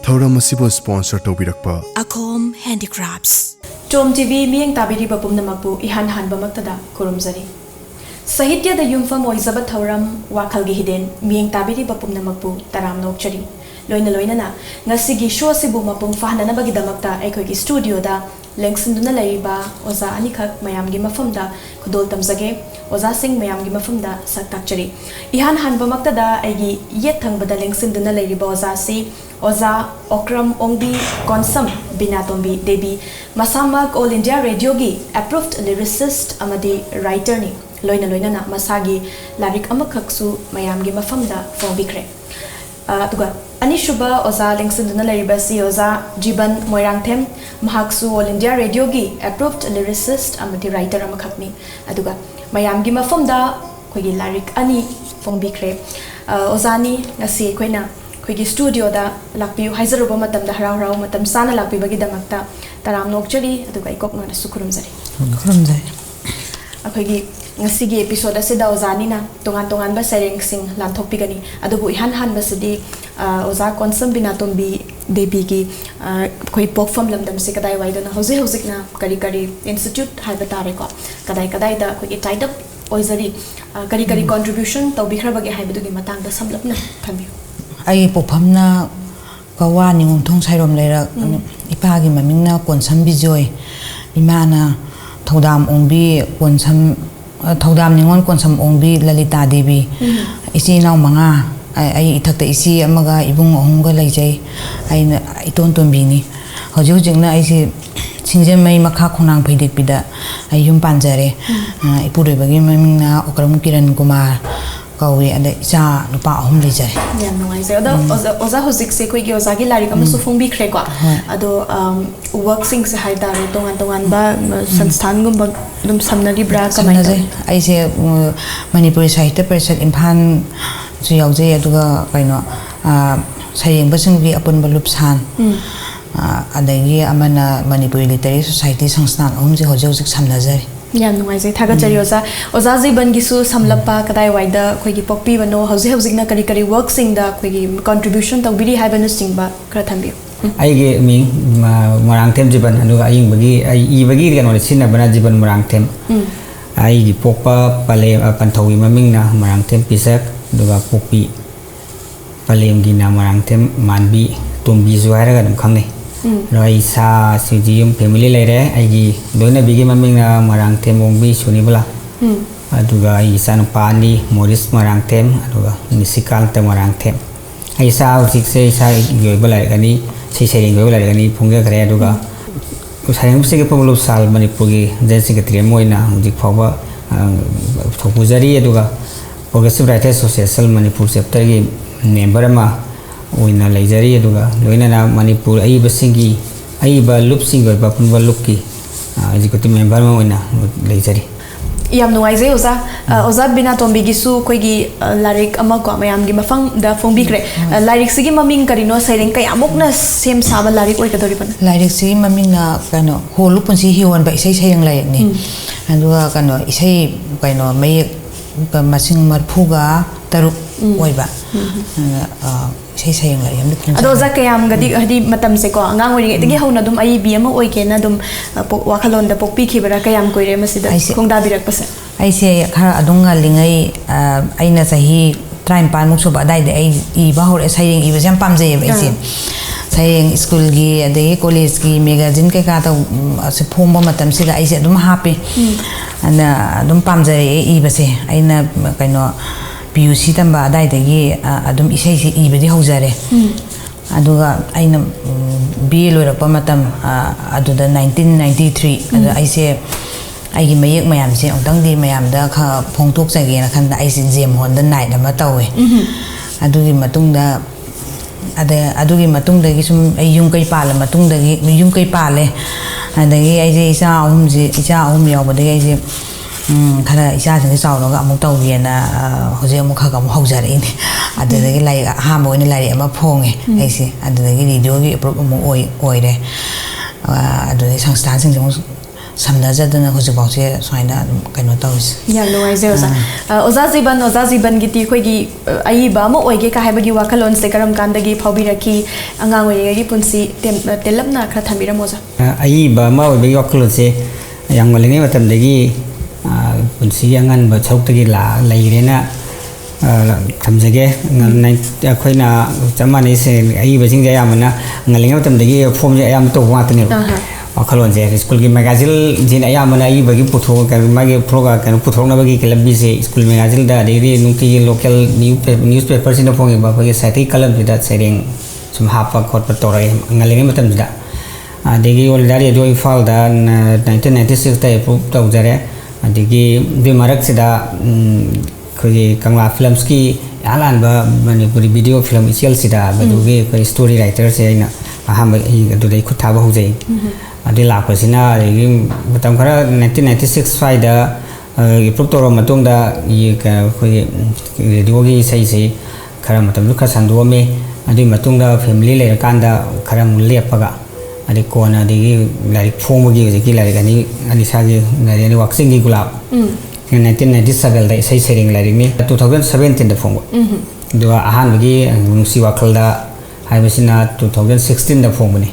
Thauram asibo sponsor tobirakpa Akom Handicrafts Tom TV miyang tabiri ba pumnamakbu ihan han bamaktada kurumzari Sahitya da yumfam oizaba thauram wakhalgi hiden miyang tabiri ba pumnamakbu taram nokchari loina na ngasigi show sibu mapung fahnana bagidamakta aikhogi studio da lengsinduna laiba oza anikak mayamgi mafamda khudol tamzage oza sing mayamgi mafamda saktakchari ihan han bamaktada aigi yet thangbada lengsinduna laiba oza si oza okram ongbi konsam binatombi debi masamak all india radio gi approved lyricist amadi writer ni loina na masagi larik amakaksu mayamgi mafamda fombikre tuga anishuba oza lengsinduna laiba si oza jiban moirangthem mahaksu all india radio gi approved lyricist amadi writer amakhakni aduga mayamgi mafamda khogi larik ani fombikre ozani ngasi koina khogi studio da lakpiu haizaruba matam da harau matam sana lakpi bagi damakta taram nokchari aduga ikok na sukurumzari akhogi ngasigi episode asida ozani na tongan ba sereng sing lanthokpigani adubu ihan basidi oza konsam binatombi debi gi khoi pokfam lamdam se kadai waidana hojik na kari institute haiba tare ko kadai da khoi tied up oizari kari contribution tawbikhra bagi haibugi matang da samlapna thambi ai pofamna kawa ningum thong sairom lera ipagi mamingna konsam bijoy imana thodam ongbi konsam thodam ningon konsam ongbi lalita devi isi naw manga ai ithakta isi amaga ibung ohunga laijai aina iton tombini hojujingna aisi sinje mai makha khonang phaidik pida ai yum panjare ipuroi bagi mamingna okram kiran kumar kawi ade cha nupa ahum lejai ya noi se oza hojik se koi gi oza gi lari kam su phung bi khre ko ado work sing se hai dare tongan ba sansthan gum ba dum samnari bra kamai ai se manipuri sahitya parishad imphan su yaujai aduga kaino sayeng basing gi apun balup san adagi amana manipuri literary society sangstan ahum je hojik samnajari ya noi se thaga chari oza jiban gi su samlapa kadai waida khoi gi pokpi bano hojik na kari work sing da khoi gi contribution tawbiri haibanu singba kra thambi aige mi marangthem jiban anuga aying bagi ai ibagi ganole sinna bana jiban marangthem ai gi pokpa pale panthawi maming na marangthem pisak duga pokpi palem gi na marangthem manbi tombi zuaira ga dum khangne roi sa sijium family lere ai gi doina bigi maming na marangthem ongbi sunibala aduga ai san pani moris marangthem aduga nisikal te marangthem ai sa hojik se sa yoibala gani sei yoibala gani phungge kare aduga sayang se ke panglo sal manipur gi jen secretary moina hojik phawa thopujari aduga progressive writers association manipur chapter gi member ma oina leijari aduga loina na manipur ai basingi ai ba loop sing ba punba loop ki executive member ma oina leijari yam nuaise oza bina tombi gi su koi gi larik ama ko mayam gi mafang da phongbi kre larik sigi maming karino saireng kay amok na sem saba larik oi kadori ban larik sigi maming na kano holu punsi hiwan ba isai sayang layak ni aduga kano isai kaino may masing marphuga taruk oiba sei sayang la yam dikhin ado za kayam gadi hadi matam se ko angang ori tigi hauna dum ai bi ama oi ke na dum wakhalon da pokpi khibara kayam koire masida khongda birak pase ai se khara adunga lingai aina sahi try pan muk soba dai de ai I ba hore sayang I ba jam pam jai ba ise sayang school gi ade college gi magazine ke ka ta se phomba matam se ai se dum happy ana dum pam jai I ba se aina kaino PUC tamba dai dagi adum isai se ibadi hojare aduga aina BA loirapa matam aduda 1993 adu aise aigi mayek mayam se ontang di mayam da kha phongtok jage na khan da aise jam hon da night ama tawe adugi matungda adugi matungda gi sum ai yung kai pala matungda gi yung kai pale adagi aise isa ahum yawbada aise khara isa jang chaw ga amuk taw yena hoje amuk kha ga mu hojare ni adagi lai ha mo ni lai ama phonge aise adagi radio gi approve mu oi re adagi sangstan sing jong samnajadana hojibause soina kaino tawis ꯌꯥꯝ ꯅꯨꯡꯉꯥꯏꯖꯩ ꯑꯣꯖꯥ ꯑꯣꯖꯥ ꯖꯤꯕꯟꯒꯤꯗꯤ ꯑꯩꯈꯣꯏꯒꯤ ꯑꯏꯕ ꯑꯃ ꯑꯣꯏꯒꯦ ꯀ ꯍꯥꯏꯕꯒꯤ ꯋꯥꯈꯜꯂꯣꯟꯁꯦ ꯀꯔꯝ ꯀꯥꯟꯗꯒꯤ ꯐꯥꯎꯕꯤꯔꯛꯈꯤ ꯑꯉꯥꯡ ꯑꯣꯏꯔꯤꯉꯩꯒꯤ ꯄꯨꯟꯁꯤ ꯇꯦꯜꯂꯞꯅ ꯈꯔ ꯊꯝꯕꯤꯔꯝꯃꯣ ꯑꯣꯖꯥ ꯑꯏꯕ ꯑꯃ ꯑꯣꯏꯕꯒꯤ ꯋꯥꯈꯜꯂꯣꯟꯁꯦ ꯌꯥꯝ ꯉꯜꯂꯤꯉꯩ ꯃꯇꯝꯗꯒꯤ ꯄꯨꯟꯁꯤꯒꯤ ꯑꯉꯟꯕ ꯁꯔꯨꯛꯇꯒꯤ ꯂꯩꯔꯦꯅ ꯊꯝꯖꯒꯦ ꯑꯩꯈꯣꯏꯅ ꯆꯞ ꯃꯥꯟꯅꯩ ꯑꯏꯕꯁꯤꯡꯁꯦ ꯑꯌꯥꯝꯕꯅ ꯉꯜꯂꯤꯉꯩ ꯃꯇꯝꯗꯒꯤ ꯐꯣꯝꯁꯦ ꯑꯌꯥꯝꯕ ꯇꯧꯕ ꯉꯥꯛꯇꯅꯦꯕ ꯋꯥꯈꯜꯂꯣꯟꯁꯦ ꯁ꯭ꯀꯨꯜꯒꯤ ꯃꯦꯒꯥꯖꯤꯟꯁꯤꯅ ꯑꯌꯥꯝꯕꯅ ꯑꯏꯕꯒꯤ ꯃꯥꯒꯤ ꯄꯨꯊꯣꯛꯅꯕꯒꯤ ꯂꯝꯕꯤꯁꯦ ꯁ꯭ꯀꯨꯜ ꯃꯦꯒꯥꯖꯤꯟꯗ ꯑꯗꯒꯤꯗꯤ ꯅꯨꯡꯇꯤꯒꯤ ꯂꯣꯀꯦꯜ ꯅ꯭ꯌꯨꯁꯄꯦꯄꯔꯁꯤꯅ ꯐꯣꯡꯉꯤꯕ ꯑꯩꯈꯣꯏꯒꯤ ꯁꯥꯏꯊꯤꯛ ꯀꯂꯝꯁꯤꯗ ꯁꯩꯔꯦꯡ ꯁꯨꯝ ꯍꯥꯞꯄ ꯈꯣꯠꯄ ꯇꯧꯔꯛꯑꯦ ꯉꯜꯂꯤꯉꯩ ꯃꯇꯝꯁꯤꯗ ꯑꯗꯒꯤ ꯑꯣꯜ ꯏꯟꯗꯤꯌꯥ ꯔꯦꯗꯤꯑꯣ ꯏꯝꯐꯥꯜꯗ 1996ꯗ ꯑꯦꯄ꯭ꯔꯨꯞ ꯇꯧꯖꯔꯦ ꯑꯗꯒꯤ ꯑꯗꯨꯒꯤ ꯃꯔꯛꯁꯤꯗ ꯑꯩꯈꯣꯏꯒꯤ ꯀꯪꯂꯥ ꯐꯤꯂꯝꯁꯀꯤ ꯑꯍꯥꯟꯕ ꯃꯅꯤꯄꯨꯔꯤ ꯚꯤꯗꯤꯑꯣ ꯐꯤꯂꯝ ꯏꯆꯦꯜꯁꯤꯗ ꯃꯗꯨꯒꯤ ꯑꯩꯈꯣꯏ ꯁ꯭ꯇꯣꯔꯤ ꯔꯥꯏꯇꯔꯁꯦ ꯑꯩꯅ ꯑꯍꯥꯟꯕ ꯑꯗꯨꯗꯩ ꯈꯨꯠ ꯊꯥꯕ ꯍꯧꯖꯩ ꯑꯗꯨꯒꯤ ꯂꯥꯛꯄꯁꯤꯅ ꯑꯗꯒꯤ ꯃꯇꯝꯈꯔ 1996 ꯁ꯭ꯋꯥꯏꯗ ꯑꯦꯄ꯭ꯔꯨꯞ ꯇꯧꯔꯕ ꯃꯇꯨꯡꯗ ꯑꯩꯈꯣꯏꯒꯤ ꯔꯦꯗꯤꯑꯣꯒꯤ ꯏꯁꯩꯁꯤ ꯈꯔ ꯃꯇꯝꯗꯨ ꯈꯔ ꯁꯟꯗꯣꯛꯑꯝꯃꯤ ꯑꯗꯨꯒꯤ ꯃꯇꯨꯡꯗ ꯐꯦꯃꯤꯂꯤ ꯂꯩꯔꯀꯥꯟꯗ ꯈꯔ ꯑꯃꯨꯛ ꯂꯦꯞꯄꯒ ꯑꯗꯩ ꯀꯣꯟꯅ ꯑꯗꯒꯤ ꯂꯥꯏꯔꯤꯛ ꯐꯣꯡꯕꯒꯤ ꯍꯧꯖꯤꯛꯀꯤ ꯂꯥꯏꯔꯤꯛ ꯑꯅꯤꯁꯥꯒꯤ ꯂꯥꯏꯔꯤꯛ ꯋꯥꯛꯆꯤꯡꯒꯤ ꯒꯨꯂꯥꯞ 1997ꯗ ꯏꯁꯩ ꯁꯩꯔꯦꯡ ꯂꯥꯏꯔꯤꯛꯅꯤ 2017ꯗ ꯐꯣꯡꯕ ꯑꯗꯨꯒ ꯑꯍꯥꯟꯕꯒꯤ ꯅꯨꯡꯁꯤ ꯋꯥꯈꯜꯗ ꯍꯥꯏꯕꯁꯤꯅ 2016ꯗ ꯐꯣꯡꯕꯅꯤ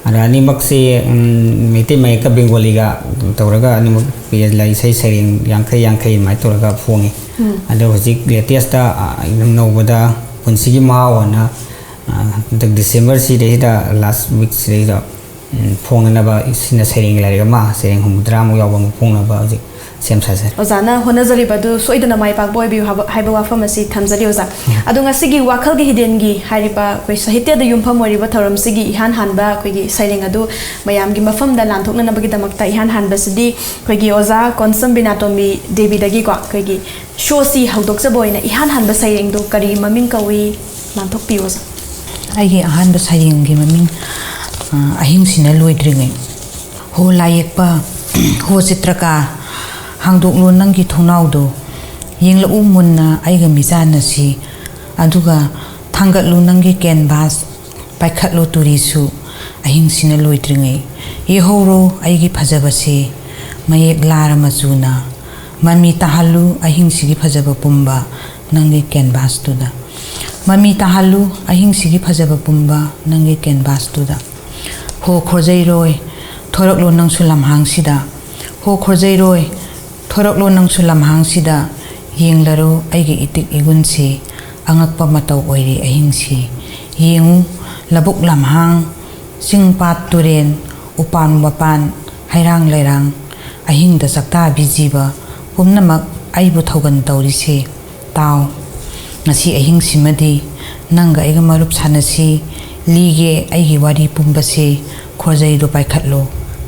ꯑꯗ ꯑꯅꯤꯃꯛꯁꯤ ꯃꯩꯇꯩ ꯃꯌꯦꯛꯀ ꯕꯦꯡꯒꯣꯂꯤꯒ ꯇꯧꯔꯒ ꯑꯅꯤꯃꯛ ꯏꯁꯩ ꯁꯩꯔꯦꯡ 50 ꯑꯗꯨꯃꯥꯏꯅ ꯇꯧꯔꯒ ꯐꯣꯡꯉꯤ ꯑꯗꯣ ꯍꯧꯖꯤꯛ ꯂꯦꯇꯦꯁꯇ ꯅꯧꯕꯗ ꯄꯨꯟꯁꯤꯒꯤ ꯃꯍꯥꯎ ꯑꯅ ꯍꯟꯗꯛ ꯗꯤꯁꯦꯝꯕꯔꯁꯤꯗꯩꯗ ꯂꯥꯁ ꯋꯤꯛꯁꯤꯗꯩꯗ ꯐꯣꯡꯅꯅꯕ ꯁꯤꯅ ꯁꯩꯔꯦꯡꯒꯤ ꯂꯥꯏꯔꯤꯛ ꯑꯃ ꯁꯩꯔꯦꯡ 50 ꯌꯥꯎꯕ ꯑꯃ ꯐꯣꯡꯅꯕ ꯍꯧꯖꯤꯛ ꯁꯦꯝ ꯁꯥꯖꯔꯤ ꯑꯣꯖꯥꯅ ꯍꯣꯠꯅꯖꯔꯤꯕꯗꯨ ꯁꯣꯏꯗꯅ ꯃꯥꯏ ꯄꯥꯛꯄ ꯑꯣꯏꯕꯤꯌꯨ ꯍꯥꯏꯕ ꯋꯥꯐꯝ ꯑꯁꯤ ꯊꯝꯖꯔꯤ ꯑꯣꯖꯥ ꯑꯗꯣ ꯉꯁꯤꯒꯤ ꯋꯥꯈꯜꯒꯤ ꯍꯤꯗꯦꯟꯒꯤ ꯍꯥꯏꯔꯤꯕ ꯑꯩꯈꯣꯏ ꯁꯥꯍꯤꯇ꯭ꯌꯗ ꯌꯨꯝꯐꯝ ꯑꯣꯏꯔꯤꯕ ꯊꯧꯔꯝꯁꯤꯒꯤ ꯏꯍꯥꯟ ꯍꯥꯟꯕ ꯑꯩꯈꯣꯏꯒꯤ ꯁꯩꯔꯦꯡ ꯑꯗꯨ ꯃꯌꯥꯝꯒꯤ ꯃꯐꯝꯗ ꯂꯥꯟꯊꯣꯛꯅꯅꯕꯒꯤꯗꯃꯛꯇ ꯏꯍꯥꯟ ꯍꯥꯟꯕꯁꯤꯗꯤ ꯑꯩꯈꯣꯏꯒꯤ ꯑꯣꯖꯥ ꯀꯣꯟꯁꯝ ꯕꯤꯅꯥꯇꯣꯝꯕꯤ ꯗꯦꯕꯤꯗꯒꯤꯀꯣ ꯑꯩꯈꯣꯏꯒꯤ ꯁꯣꯁꯤ ꯍꯧꯗꯣꯛꯆꯕ ꯑꯣꯏꯅ ꯏꯍꯥꯟ ꯍꯥꯟꯕ ꯁꯩꯔꯦꯡꯗꯨ ꯀꯔꯤ ꯃꯃꯤꯡ ꯀꯧꯏ ꯂꯥꯟꯊꯣꯛꯄꯤꯌꯨ ꯑꯣꯖꯥ ꯑꯩꯒꯤ ꯑꯍꯥꯟꯕ ꯁꯩꯔꯦꯡꯒꯤ ꯃꯃꯤꯡ ꯑꯍꯤꯡꯁꯤꯅ ꯂꯣꯏꯗ꯭ꯔꯤꯉꯩ ꯍꯣ ꯂꯥꯏꯌꯦꯛꯄ ꯍꯣ ꯆꯤꯇ꯭ꯔꯀꯥꯔ ꯍꯥꯡꯗꯣꯛꯂꯣ ꯅꯪꯒꯤ ꯊꯣꯡꯅꯥꯎꯗꯣ ꯌꯦꯡꯂꯛꯎ ꯃꯨꯟꯅ ꯑꯩꯒ ꯃꯤꯆꯥꯟꯅꯁꯤ ꯑꯗꯨꯒ ꯊꯥꯡꯒꯠꯂꯨ ꯅꯪꯒꯤ ꯀꯦꯟꯚꯥꯁ ꯄꯥꯏꯈꯠꯂꯨ ꯇꯨꯔꯤꯁꯨ ꯑꯍꯤꯡꯁꯤꯅ ꯂꯣꯏꯗ꯭ꯔꯤꯉꯩ ꯌꯦꯍꯧꯔꯣ ꯑꯩꯒꯤ ꯐꯖꯕꯁꯦ ꯃꯌꯦꯛ ꯂꯥꯔ ꯃꯆꯨꯅ ꯃꯃꯤ ꯇꯥꯍꯜꯂꯨ ꯑꯍꯤꯡꯁꯤꯒꯤ ꯐꯖꯕ ꯄꯨꯝꯕ ꯅꯪꯒꯤ ꯀꯦꯟꯚꯥꯁꯇꯨꯗ ꯃꯃꯤ ꯇꯥꯍꯜꯂꯨ ꯑꯍꯤꯡꯁꯤꯒꯤ ꯐꯖꯕ ꯄꯨꯝꯕ ꯅꯪꯒꯤ ꯀꯦꯟꯚꯥꯁꯇꯨꯗ ꯍꯣ ꯈꯣꯔꯖꯩꯔꯣꯏ ꯊꯣꯔꯛꯂꯣ ꯅꯪꯁꯨ ꯂꯝꯍꯥꯡꯁꯤꯗ ꯍꯣ ꯈꯣꯔꯖꯩꯔꯣꯏ ꯊꯣꯔꯛꯂꯣ ꯅꯪꯁꯨ ꯂꯝꯍꯥꯡꯁꯤꯗ ꯌꯦꯡꯂꯔꯣ ꯑꯩꯒꯤ ꯏꯇꯤꯛ ꯏꯒꯨꯟꯁꯤ ꯑꯉꯛꯄ ꯃꯇꯧ ꯑꯣꯏꯔꯤ ꯑꯍꯤꯡꯁꯤ ꯌꯦꯡꯉꯨ ꯂꯧꯕꯨꯛ ꯂꯝꯍꯥꯡ ꯆꯤꯡ ꯄꯥꯠ ꯇꯨꯔꯦꯟ ꯎꯄꯥꯟ ꯋꯥꯄꯥꯟ ꯍꯩꯔꯥꯡ ꯂꯩꯔꯥꯡ ꯑꯍꯤꯡꯗ ꯆꯥꯛꯇꯥꯕꯤ ꯖꯤꯕ ꯄꯨꯝꯅꯃꯛ ꯑꯩꯕꯨ ꯊꯧꯒꯟ ꯇꯧꯔꯤꯁꯦ ꯇꯥꯎ ꯉꯁꯤ ꯑꯍꯤꯡꯁꯤꯃꯗꯤ ꯅꯪꯒ ꯑꯩꯒ ꯃꯔꯨꯞ ꯁꯥꯟꯅꯁꯤ ꯂꯤꯒꯦ ꯑꯩꯒꯤ ꯋꯥꯔꯤ ꯄꯨꯝꯕꯁꯦ ꯈꯣꯔꯖꯩꯗꯣ ꯄꯥꯏꯈꯠꯂꯣ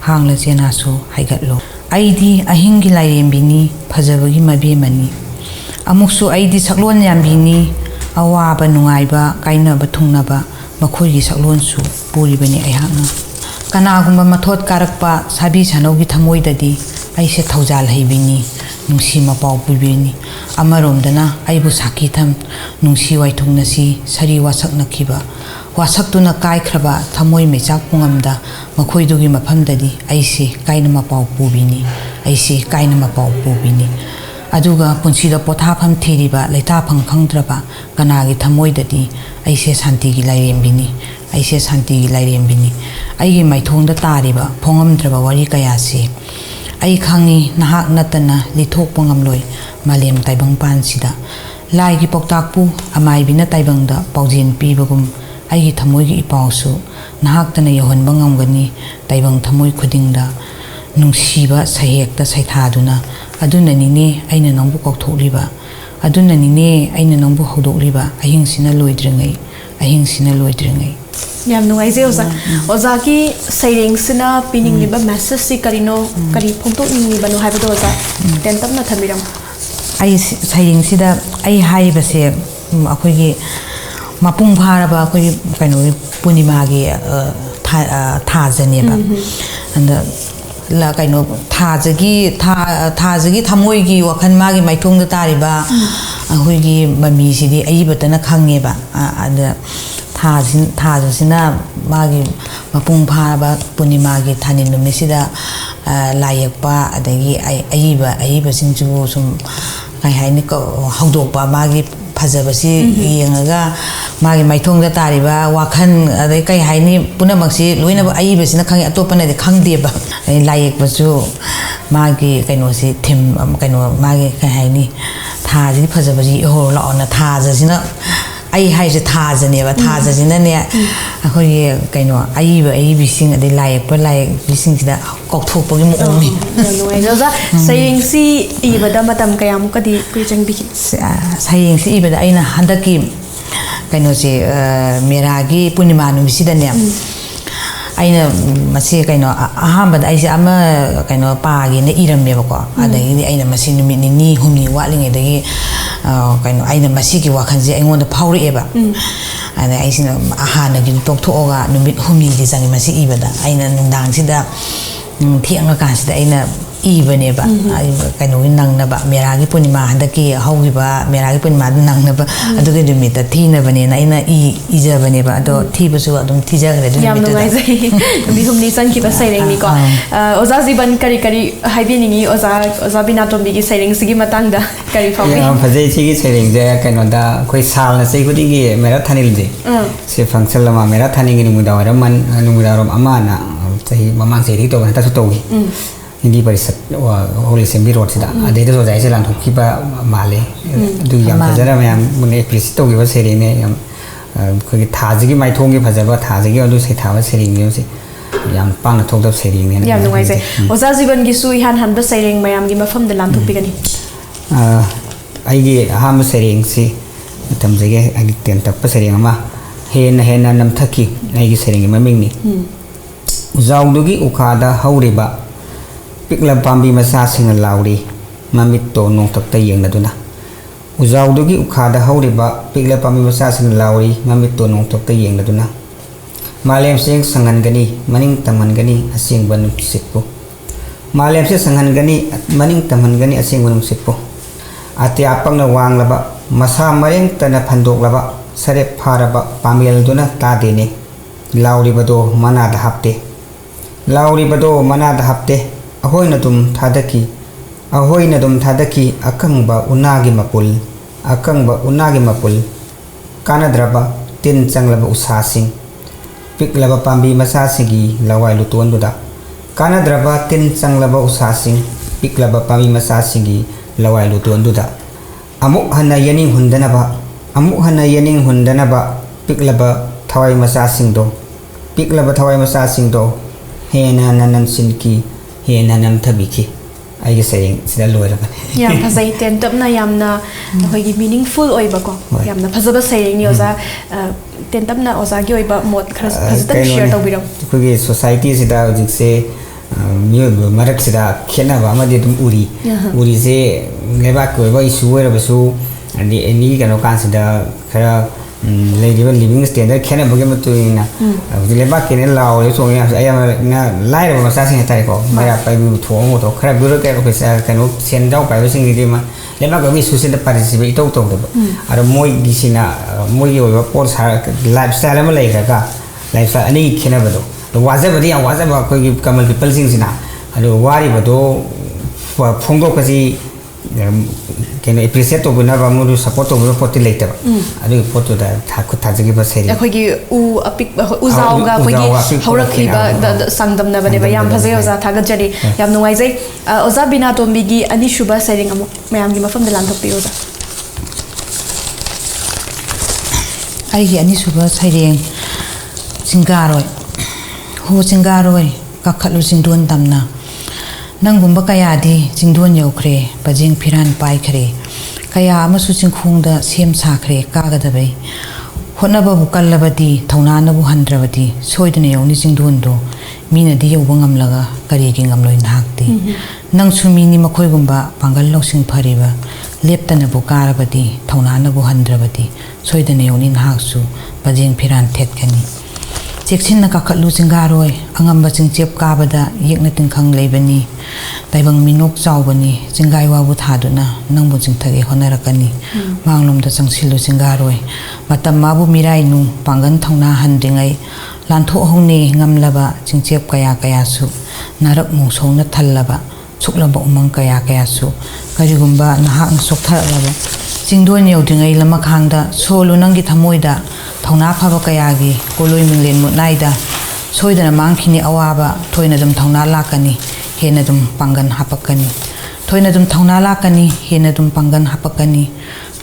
ꯍꯥꯡꯂ ꯆꯦꯅꯥꯁꯨ ꯍꯥꯏꯒꯠꯂꯣ ꯑꯩꯗꯤ ꯑꯍꯤꯡꯒꯤ ꯂꯥꯏꯔꯦꯝꯕꯤꯅꯤ ꯐꯖꯕꯒꯤ ꯃꯕꯦꯝꯃꯅꯤ ꯑꯃꯨꯛꯁꯨ ꯑꯩꯗꯤ ꯁꯛꯂꯣꯟ ꯌꯥꯝꯕꯤꯅꯤ ꯑꯋꯥꯕ ꯅꯨꯡꯉꯥꯏꯕ ꯀꯥꯏꯅꯕ ꯊꯨꯡꯅꯕ ꯃꯈꯣꯏꯒꯤ ꯁꯛꯂꯣꯟꯁꯨ ꯄꯨꯔꯤꯕꯅꯤ ꯑꯩꯍꯥꯛꯅ ꯀꯅꯥꯒꯨꯝꯕ ꯃꯊꯣꯠ ꯀꯥꯔꯛꯄ ꯁꯥꯕꯤ ꯁꯥꯅꯧꯒꯤ ꯊꯃꯣꯏꯗꯗꯤ ꯑꯩꯁꯦ ꯊꯧꯖꯥꯜ ꯍꯩꯕꯤꯅꯤ ꯅꯨꯡꯁꯤ ꯃꯄꯥꯎ ꯄꯤꯕꯤꯅꯤ ꯑꯃꯔꯣꯝꯗꯅ ꯑꯩꯕꯨ ꯁꯥꯈꯤ ꯊꯝ ꯅꯨꯡꯁꯤ ꯋꯥꯏꯊꯨꯡꯅꯁꯤ ꯁꯔꯤ ꯋꯥꯁꯛꯅꯈꯤꯕ ꯋꯥꯁꯛꯇꯨꯅ ꯀꯥꯏꯈ꯭ꯔꯕ ꯊꯃꯣꯏ ꯃꯩꯆꯥꯛ ꯄꯨꯡꯉꯝꯗ ꯃꯈꯣꯏꯗꯨꯒꯤ ꯃꯐꯝꯗꯗꯤ ꯑꯩꯁꯦ ꯀꯥꯏꯅ ꯃꯄꯥꯎ ꯄꯨꯕꯤꯅꯤ ꯑꯩꯁꯦ ꯀꯥꯏꯅ ꯃꯄꯥꯎ ꯄꯨꯕꯤꯅꯤ ꯑꯗꯨꯒ ꯄꯨꯟꯁꯤꯗ ꯄꯣꯊꯥꯐꯝ ꯊꯤꯔꯤꯕ ꯂꯩꯇꯥꯐꯝ ꯈꯪꯗ꯭ꯔꯕ ꯀꯅꯥꯒꯤ ꯊꯃꯣꯏꯗꯗꯤ ꯑꯩꯁꯦ ꯁꯥꯟꯇꯤꯒꯤ ꯂꯥꯏꯔꯦꯝꯕꯤꯅꯤ ꯑꯩꯁꯦ ꯁꯥꯟꯇꯤꯒꯤ ꯂꯥꯏꯔꯦꯝꯕꯤꯅꯤ ꯑꯩꯒꯤ ꯃꯥꯏꯊꯣꯡꯗ ꯇꯥꯔꯤꯕ ꯐꯣꯡꯉꯝꯗ꯭ꯔꯕ ꯋꯥꯔꯤ ꯀꯌꯥꯁꯤ ꯑꯩ ꯈꯪꯉꯤ ꯅꯍꯥꯛ ꯅꯠꯇꯅ ꯂꯤꯊꯣꯛꯄ ꯉꯝꯂꯣꯏ ꯃꯥꯂꯦꯝ ꯇꯥꯏꯕꯪꯄꯥꯟꯁꯤꯗ ꯂꯥꯏꯒꯤ ꯄꯥꯎꯇꯥꯛꯄꯨ ꯑꯃꯥꯏꯕꯤꯅ ꯇꯥꯏꯕꯪꯗ ꯄꯥꯎꯖꯦꯜ ꯄꯤꯕꯒꯨꯝ ꯑꯩꯒꯤ ꯊꯃꯣꯏꯒꯤ ꯏꯄꯥꯎꯁꯨ ꯅꯍꯥꯛꯇꯅ ꯌꯧꯍꯟꯕ ꯉꯝꯒꯅꯤ ꯇꯥꯏꯕꯪ ꯊꯃꯣꯏ ꯈꯨꯗꯤꯡꯗ ꯅꯨꯡꯁꯤꯕ ꯁꯩꯍꯦꯛꯇ ꯁꯩꯊꯥꯗꯨꯅ ꯑꯗꯨꯅꯅꯤꯅꯦ ꯑꯩꯅ ꯅꯪꯕꯨ ꯀꯧꯊꯣꯛꯂꯤꯕ ꯑꯗꯨꯅꯅꯤꯅꯦ ꯑꯩꯅ ꯅꯪꯕు ꯍꯧꯗꯣꯛꯂꯤꯕ ꯑꯍꯤꯡꯁꯤꯅ ꯂꯣꯏꯗ꯭ꯔꯤꯉꯩ ꯑꯍꯤꯡꯁꯤꯅ ꯂꯣꯏꯗ꯭ꯔꯤꯉꯩ ꯌꯥꯝ ꯅꯨꯡꯉꯥꯏꯖꯩ ꯑꯣꯖꯥ ꯑꯣꯖꯥꯒꯤ ꯁꯩꯔꯦꯡꯁꯤꯅ ꯄꯤꯅꯤꯡꯂꯤꯕ ꯃꯦꯁꯦꯖꯁꯤ ꯀꯔꯤꯅꯣ ꯀꯔꯤ ꯐꯣꯡꯗꯣꯛꯅꯤꯡꯂꯤꯕꯅꯣ ꯍꯥꯏꯕꯗꯣ ꯑꯣꯖꯥ ꯇꯦꯟꯇꯞꯅ ꯊꯝꯕꯤꯔꯝꯃꯨ ꯑꯩ ꯁꯩꯔꯦꯡꯁꯤꯗ ꯑꯩ ꯍꯥꯏꯔꯤꯕꯁꯦ ꯑꯩꯈꯣꯏꯒꯤ ꯃꯄꯨꯡ ꯐꯥꯔꯕ ꯑꯩꯈꯣꯏꯒꯤ ꯀꯩꯅꯣꯒꯤ ꯄꯨꯔꯅꯤꯃꯥꯒꯤ ꯊꯥꯖꯅꯦꯕ ꯑꯗ ꯀꯩꯅꯣ ꯊꯥꯖꯒꯤ ꯊꯃꯣꯏꯒꯤ ꯋꯥꯈꯜ ꯃꯥꯒꯤ ꯃꯥꯏꯊꯣꯡꯗ ꯇꯥꯔꯤꯕ ꯑꯩꯈꯣꯏꯒꯤ ꯃꯃꯤꯁꯤꯗꯤ ꯑꯏꯕꯇꯅ ꯈꯪꯉꯦꯕ ꯑꯗ ꯊꯥꯁꯤꯅ ꯃꯥꯒꯤ ꯃꯄꯨꯡ ꯐꯥꯕ ꯄꯨꯔꯅꯤꯃꯥꯒꯤ ꯊꯥꯅꯤꯜ ꯅꯨꯃꯤꯠꯁꯤꯗ ꯂꯥꯏ ꯌꯦꯛꯄ ꯑꯗꯒꯤ ꯑꯏꯕꯁꯤꯡꯁꯤꯕꯨ ꯁꯨꯝ ꯀꯩ ꯍꯥꯏꯅꯤ ꯍꯧꯗꯣꯛꯄ ꯃꯥꯒꯤ ꯐꯖꯕꯁꯤ ꯌꯦꯡꯉꯒ ꯃꯥꯒꯤ ꯃꯥꯏꯊꯣꯡꯗ ꯇꯥꯔꯤꯕ ꯋꯥꯈꯜ ꯑꯗꯩ ꯀꯩ ꯍꯥꯏꯅꯤ ꯄꯨꯝꯅꯃꯛꯁꯤ ꯂꯣꯏꯅꯃꯛ ꯑꯏꯕꯁꯤꯅ ꯈꯪꯉꯦ ꯑꯇꯣꯞꯄꯅꯗꯤ ꯈꯪꯗꯦꯕ ꯂꯥꯏ ꯌꯦꯛꯄꯁꯨ ꯃꯥꯒꯤ ꯀꯩꯅꯣꯁꯤ ꯊꯤꯝ ꯀꯩꯅꯣ ꯃꯥꯒꯤ ꯀꯩ ꯍꯥꯏꯅꯤ ꯊꯥꯁꯤꯗꯤ ꯐꯖꯕꯁꯤ ꯏꯍꯧ ꯂꯥꯛꯑꯣꯅ ꯊꯥꯖꯁꯤꯅ ꯑꯩ ꯍꯥꯏꯁꯦ ꯊꯥꯖꯅꯦꯕ ꯊꯥꯖꯁꯤꯅꯅꯦ ꯑꯩꯈꯣꯏꯒꯤ ꯀꯩꯅꯣ ꯑꯏꯕꯤꯁꯤꯡ ꯑꯗꯩ ꯂꯥꯏ ꯌꯦꯛꯄ ꯂꯥꯏ ꯌꯦꯛꯄꯤꯁꯤꯡꯁꯤꯗ ꯀꯥꯎꯊꯣꯛꯄꯒꯤ ꯃꯑꯣꯡꯅꯤ ꯅꯨꯡꯉꯥꯏꯖꯩ ꯑꯣꯖꯥ ꯁꯩꯔꯦꯡꯁꯤ ꯏꯕꯗ ꯃꯇꯝ ꯀꯌꯥꯃꯨꯛꯀꯗꯤ ꯀꯨꯏ ꯆꯪꯕꯤꯈꯤ ꯁꯩꯔꯦꯡꯁꯤ ꯏꯕꯗ ꯑꯩꯅ ꯍꯟꯗꯛꯀꯤ ꯀꯩꯅꯣꯁꯦ ꯃꯦꯔꯥꯒꯤ ꯄꯨꯔꯅꯤꯃꯥ ꯅꯨꯃꯤꯠꯁꯤꯗꯅꯦ ꯑꯩꯅ ꯃꯁꯤ ꯀꯩꯅꯣ ꯑꯍꯥꯟꯕꯗ ꯑꯩꯁꯦ ꯑꯃ ꯀꯩꯅꯣ ꯄꯥꯒꯦꯅ ꯏꯔꯝꯃꯦꯕꯀꯣ ꯑꯗꯒꯤꯗꯤ ꯑꯩꯅ ꯃꯁꯤ ꯅꯨꯃꯤꯠ ꯅꯤꯅꯤ ꯍꯨꯝꯅꯤ ꯋꯥꯠꯂꯤꯉꯩꯗꯒꯤ ꯀꯩꯅꯣ ꯑꯩꯅ ꯃꯁꯤꯒꯤ ꯋꯥꯈꯜꯁꯦ ꯑꯩꯉꯣꯟꯗ ꯐꯥꯎꯔꯛꯑꯦꯕ ꯑꯗ ꯑꯩꯁꯤꯅ ꯍꯥꯟꯅꯒꯤ ꯇꯣꯛꯊꯣꯛꯑꯒ ꯅꯨꯃꯤꯠ ꯍꯨꯝꯅꯤꯗꯤ ꯆꯪꯉꯤ ꯃꯁꯤ ꯏꯕꯗ ꯑꯩꯅ ꯅꯨꯡꯗꯥꯡꯁꯤꯗ ꯊꯦꯡꯉꯀꯥꯟꯁꯤꯗ ꯑꯩꯅ ꯏꯕꯅꯦꯕ ꯀꯩꯅꯣꯒꯤ ꯅꯪꯅꯕ ꯃꯦꯔꯥꯒꯤ ꯄꯨꯔꯅꯤꯃꯥ ꯍꯟꯗꯛꯀꯤ ꯍꯧꯈꯤꯕ ꯃꯦꯔꯥꯒꯤ ꯄꯨꯔꯅꯤꯃꯥꯗꯨ ꯅꯪꯅꯕ ꯑꯗꯨꯒꯤ ꯅꯨꯃꯤꯠꯇ ꯊꯤꯅꯕꯅꯦꯅ ꯑꯩꯅ ꯏꯖꯕꯅꯦꯕ ꯑꯗꯣ ꯊꯤꯕꯁꯨ ꯑꯗꯨꯝ ꯊꯤꯖꯈ꯭ꯔꯦ ꯑꯗꯨ ꯌꯥꯝ ꯅꯨꯡꯉꯥꯏꯖꯩ ꯅꯨꯃꯤꯠ ꯍꯨꯝꯅꯤ ꯆꯪꯈꯤꯕ ꯁꯩꯔꯦꯡꯅꯤꯀꯣ ꯑꯣꯖꯥ ꯖꯤꯕꯟ ꯀꯔꯤ ꯍꯥꯏꯕꯤꯅꯤꯡꯉꯤ ꯑꯣꯖꯥ ꯕꯤꯅꯥꯇꯣꯝꯕꯤꯒꯤ ꯁꯩꯔꯦꯡꯁꯤꯒꯤ ꯃꯇꯥꯡꯗ ꯀꯔꯤ ꯐꯥꯎꯕꯤ ꯌꯥꯝ ꯐꯖꯩ ꯁꯤꯒꯤ ꯁꯩꯔꯦꯡꯁꯦ ꯀꯩꯅꯣꯗ ꯑꯩꯈꯣꯏ ꯁꯥꯜꯅ ꯆꯍꯤ ꯈꯨꯗꯤꯡꯒꯤ ꯃꯦꯔꯥ ꯊꯥꯅꯤꯜꯁꯦ ꯁꯤ ꯐꯪꯁꯟ ꯑꯃ ꯃꯦꯔꯥ ꯊꯥꯅꯤꯜꯒꯤ ꯅꯨꯃꯤꯗꯥꯡꯋꯥꯏꯔꯝ ꯑꯃꯅ ꯆꯍꯤ ꯃꯃꯥꯡ ꯆꯍꯤꯗꯒꯤ ꯇꯧꯕ ꯍꯟꯗꯛꯁꯨ ꯇꯧꯈꯤ हिंदी परिषद होली असेंबली रोड से अदे ओजा से लांथोखीब माले अदु याम फजरा मैम मुने एप्रिसिएट तौगिबा सेरेने याम खगी थाजिगी माइथोंगी फजबा थाजिगी अदु सेथाबा सेरेंगे से याम पांग थोकदब सेरेंगे याम नुंगाइजे ओजा जीवन गी सु इहान हनबा सेरेंग मयाम गी मफम द लांथोखबिगनी आइगे अहाम सेरेंग से तमजेगे आइगे तेन तप सेरेंग अमा हेन नमथकी आइगे सेरेंग ममिंगनी उजाउदुगी उखादा हौरिबा पिकला पांबी मसा सिंग लाउरी ममित तो नोंथक्ता येंगदुना उजाउदुगी उखादा हौरिबा पिकला पांबी मसा सिंग लाउरी ममित तो नोंथक्ता येंगदुना मालेम सिंग संगनगनी मनिंग तमनगनी असिंग बनुसिपो मालेम से संगनगनी मनिंग तमनगनी असिंग बनुसिपो अत्यापंगना वांगलबा मसा मरेंग तना फंदोकलबा सरे फारबा पांबियलदुना तादेने लाउरिबदो मनादा हापते लाउरिबदो मनादा हापते अहोइना तुम थादकी अकंबा उनागी मपुल कानद्रबा तिन चंगलबा उसासिंग पिकलबा पांबी मसासिगी लवाई लुतोंदुदा कानद्रबा तिन चंगलबा उसासिंग पिकलबा पांबी मसासिगी लवाई लुतोंदुदा अमुक हन्ना यनिंग हुंदनबा पिकलबा थवाई मसासिंगदो हेना नननसिनकी हेना नमथबिकी आइगे सेरेंग सिदा लोइरबने याम फजै तेन तपना यामना अखोइगी मीनिंगफुल ओइबको यामना फजबा सेरेंग नि ओजा तेन तपना ओजा गी ओइबा मोड खरस फजतन शेयर तौबिरम अखोइगी सोसाइटी सिदा जिकसे मियो मरक सिदा खेनाबा अमदि तुम उरी से लेबा कोइबा इशू ओइरबसु अनि एनी कनो कानसिदा खरा लिविंग स्टैंडर्ड खेनाबगे मतुइना लेबा केने लाओले सोंगे आया लाइरबा मसासिंग हताइको माया पाइबु थोंगो तो खरा ब्यूरोक्रेट ऑफिसर कनो सेंडाउ पाइबसिंग दिमा लेबा गबि सुसिदा पार्टिसिपेट इतौ तौदबा आरो मोय गिसिना मोयगी ओइबा पोर सा लाइफस्टाइल अमा लैरागा लाइफस्टाइल अनि खेनाबदो वाजबदि या वाजबा कोइगी कमल पीपल सिंगसिना आरो वारिबदो फोंगोकसि केनो एप्रिशिएट तो बुनाबा मुरु सपोर्ट तो पोति लेतबा अदु फोटो दा थाखु थाजगी बसेरी अखोइगी उ अपिक उजाउगा अखोइगी हौरखिबा संगदमनबने बा याम फजे ओजा थागजरी याम नुंगाइजै ओजा बिनातोंबिगी अनिसुबा सेरिंग अमु मयामगी मफमदा लांथोपि ओजा आइगी अनिसुबा सेरिंग सिंगारोय हो सिंगारोय कखलु सिंदुन तमना नंगुंबा कयादी चिंदोन यौख्रे पजिंग फिरान पाइखरे कया अमसु चिंखुंगदा सेम साखरे कागदबै होनबबु कल्लबदी थौनानबु हंद्रबदी सोइदने यौनि चिंदोनदो मीनदी यौबा ngamlaga करिगी ngamloi नाकती नंगसु मीनी मखोइगुंबा पांगल लौसिंग फरिबा लेप्तनबु कारबदी थौनानबु हंद्रबदी सोइदने यौनि नाकसु पजिंग फिरान थेतकनी ꯆꯦꯛꯁꯤꯟꯅ ꯀꯥꯈꯠꯂꯨ ꯆꯤꯡꯒꯥꯔꯣꯏ ꯑꯉꯝꯕ ꯆꯤꯡꯆꯦꯞ ꯀꯥꯕꯗ ꯌꯦꯛꯅ ꯇꯤꯡꯈꯪ ꯂꯩꯕꯅꯤ ꯇꯥꯏꯕꯪ ꯃꯤꯅꯣꯛ ꯆꯥꯎꯕꯅꯤ ꯆꯤꯡꯒꯥꯏ ꯋꯥꯕꯨ ꯊꯥꯗꯨꯅ ꯅꯪꯕꯨ ꯆꯤꯡꯊꯒꯦ ꯍꯣꯠꯅꯔꯛꯀꯅꯤ ꯃꯥꯡꯂꯣꯝꯗ ꯆꯪꯁꯤꯜꯂꯨ ꯆꯤꯡꯒꯥꯔꯣꯏ ꯃꯇꯝ ꯃꯥꯕꯨ ꯃꯤꯔꯥꯏꯅꯨ ꯄꯥꯡꯒꯟ ꯊꯧꯅꯥ ꯍꯟꯗ꯭ꯔꯤꯉꯩ ꯂꯥꯟꯊꯣꯛꯍꯧꯅꯤ ꯉꯝꯂꯕ ꯆꯤꯡꯆꯦꯞ ꯀꯌꯥ ꯀꯌꯥꯁꯨ ꯅꯥꯔꯛ ꯃꯣꯡꯁꯧꯅ ꯊꯜꯂꯕ ꯁꯨꯛꯂꯕ ꯎꯃꯪ ꯀꯌꯥ ꯀꯌꯥꯁꯨ ꯀꯔꯤꯒꯨꯝꯕ ꯅꯍꯥꯛꯅ ꯁꯣꯛꯊꯔꯛꯂꯕ ꯆꯤꯡꯗꯣꯟ ꯌꯧꯗ꯭ꯔꯤꯉꯩ ꯂꯃꯈꯥꯡꯗ ꯁꯣꯜꯂꯨ ꯅꯪꯒꯤ ꯊꯃꯣꯏꯗ ꯊꯧꯅꯥ ꯐꯕ ꯀꯌꯥꯒꯤ ꯀꯣꯂꯣꯏ ꯃꯤꯡꯂꯦꯟ ꯃꯨꯠꯅꯥꯏꯗ ꯁꯣꯏꯗꯅ ꯃꯥꯡꯈꯤꯅꯤ ꯑꯋꯥꯕ ꯊꯣꯏꯅ ꯑꯗꯨꯝ ꯊꯧꯅꯥ ꯂꯥꯛꯀꯅꯤ ꯍꯦꯟꯅ ꯑꯗꯨꯝ ꯄꯥꯡꯒꯟ ꯍꯥꯞꯄꯛꯀꯅꯤ ꯊꯣꯏꯅ ꯑꯗꯨꯝ ꯊꯧꯅꯥ ꯂꯥꯛꯀꯅꯤ ꯍꯦꯟꯅ ꯑꯗꯨꯝ ꯄꯥꯡꯒꯟ ꯍꯥꯞꯄꯛꯀꯅꯤ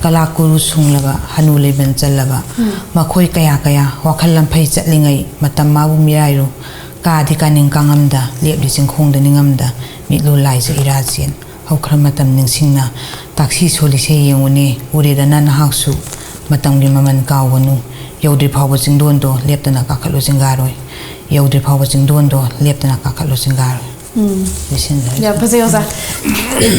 ꯀꯂꯥꯀꯨꯔꯨ ꯁꯨꯡꯂꯕ ꯍꯅꯨ ꯂꯩꯕꯟ ꯆꯜꯂꯕ ꯃꯈꯣꯏ ꯀꯌꯥ ꯀꯌా ꯋꯥꯈꯜ ꯂꯝꯐꯩ ꯆꯠꯂꯤꯉꯩ ꯃꯇꯝ ꯃꯥꯕꯨ ꯃꯤꯔꯥꯏꯔꯨ ꯀꯥꯗꯤ ꯀꯥꯅꯤꯡ ꯀꯥꯡꯉꯝꯗ ꯂꯦꯞꯂꯤ ꯆꯤꯡꯈꯣꯡꯗ ꯅꯤꯡꯉꯝꯗ ꯃꯤꯠꯂꯨ ꯂꯥꯏꯖ ꯏꯔꯥꯆꯦꯟ ꯍꯧꯈ꯭ꯔ ꯃꯇꯝ ꯅꯤꯡꯁꯤꯡꯅ ꯇꯥꯛꯁꯤ ꯁꯣꯜꯂꯤꯁꯦ ꯌꯦꯡꯉꯨꯅꯦ ꯎꯔꯦꯗꯅ ꯅꯍꯥꯛꯁꯨ ꯃꯇꯝꯒꯤ ꯃꯃꯜ ꯀꯥꯎꯒꯅꯨ ꯌꯧꯗ꯭ꯔꯤ ꯐꯥꯎꯕ ꯆꯤꯡꯗꯣꯟꯗꯣ ꯂꯦꯞꯇꯅ ꯀꯥꯈꯠꯂꯨ ꯆꯤꯡꯒꯥꯔꯣꯏ ꯌꯧꯗ꯭ꯔꯤ ꯐꯥꯎꯕ ꯆꯤꯡꯗꯣꯟꯗꯣ ꯂꯦꯞꯇꯅ ꯀꯥꯈꯠꯂꯨ ꯆꯤꯡꯒꯥꯔꯣꯏ ꯌꯥꯝ ꯐꯖꯩ ꯑꯣꯖꯥ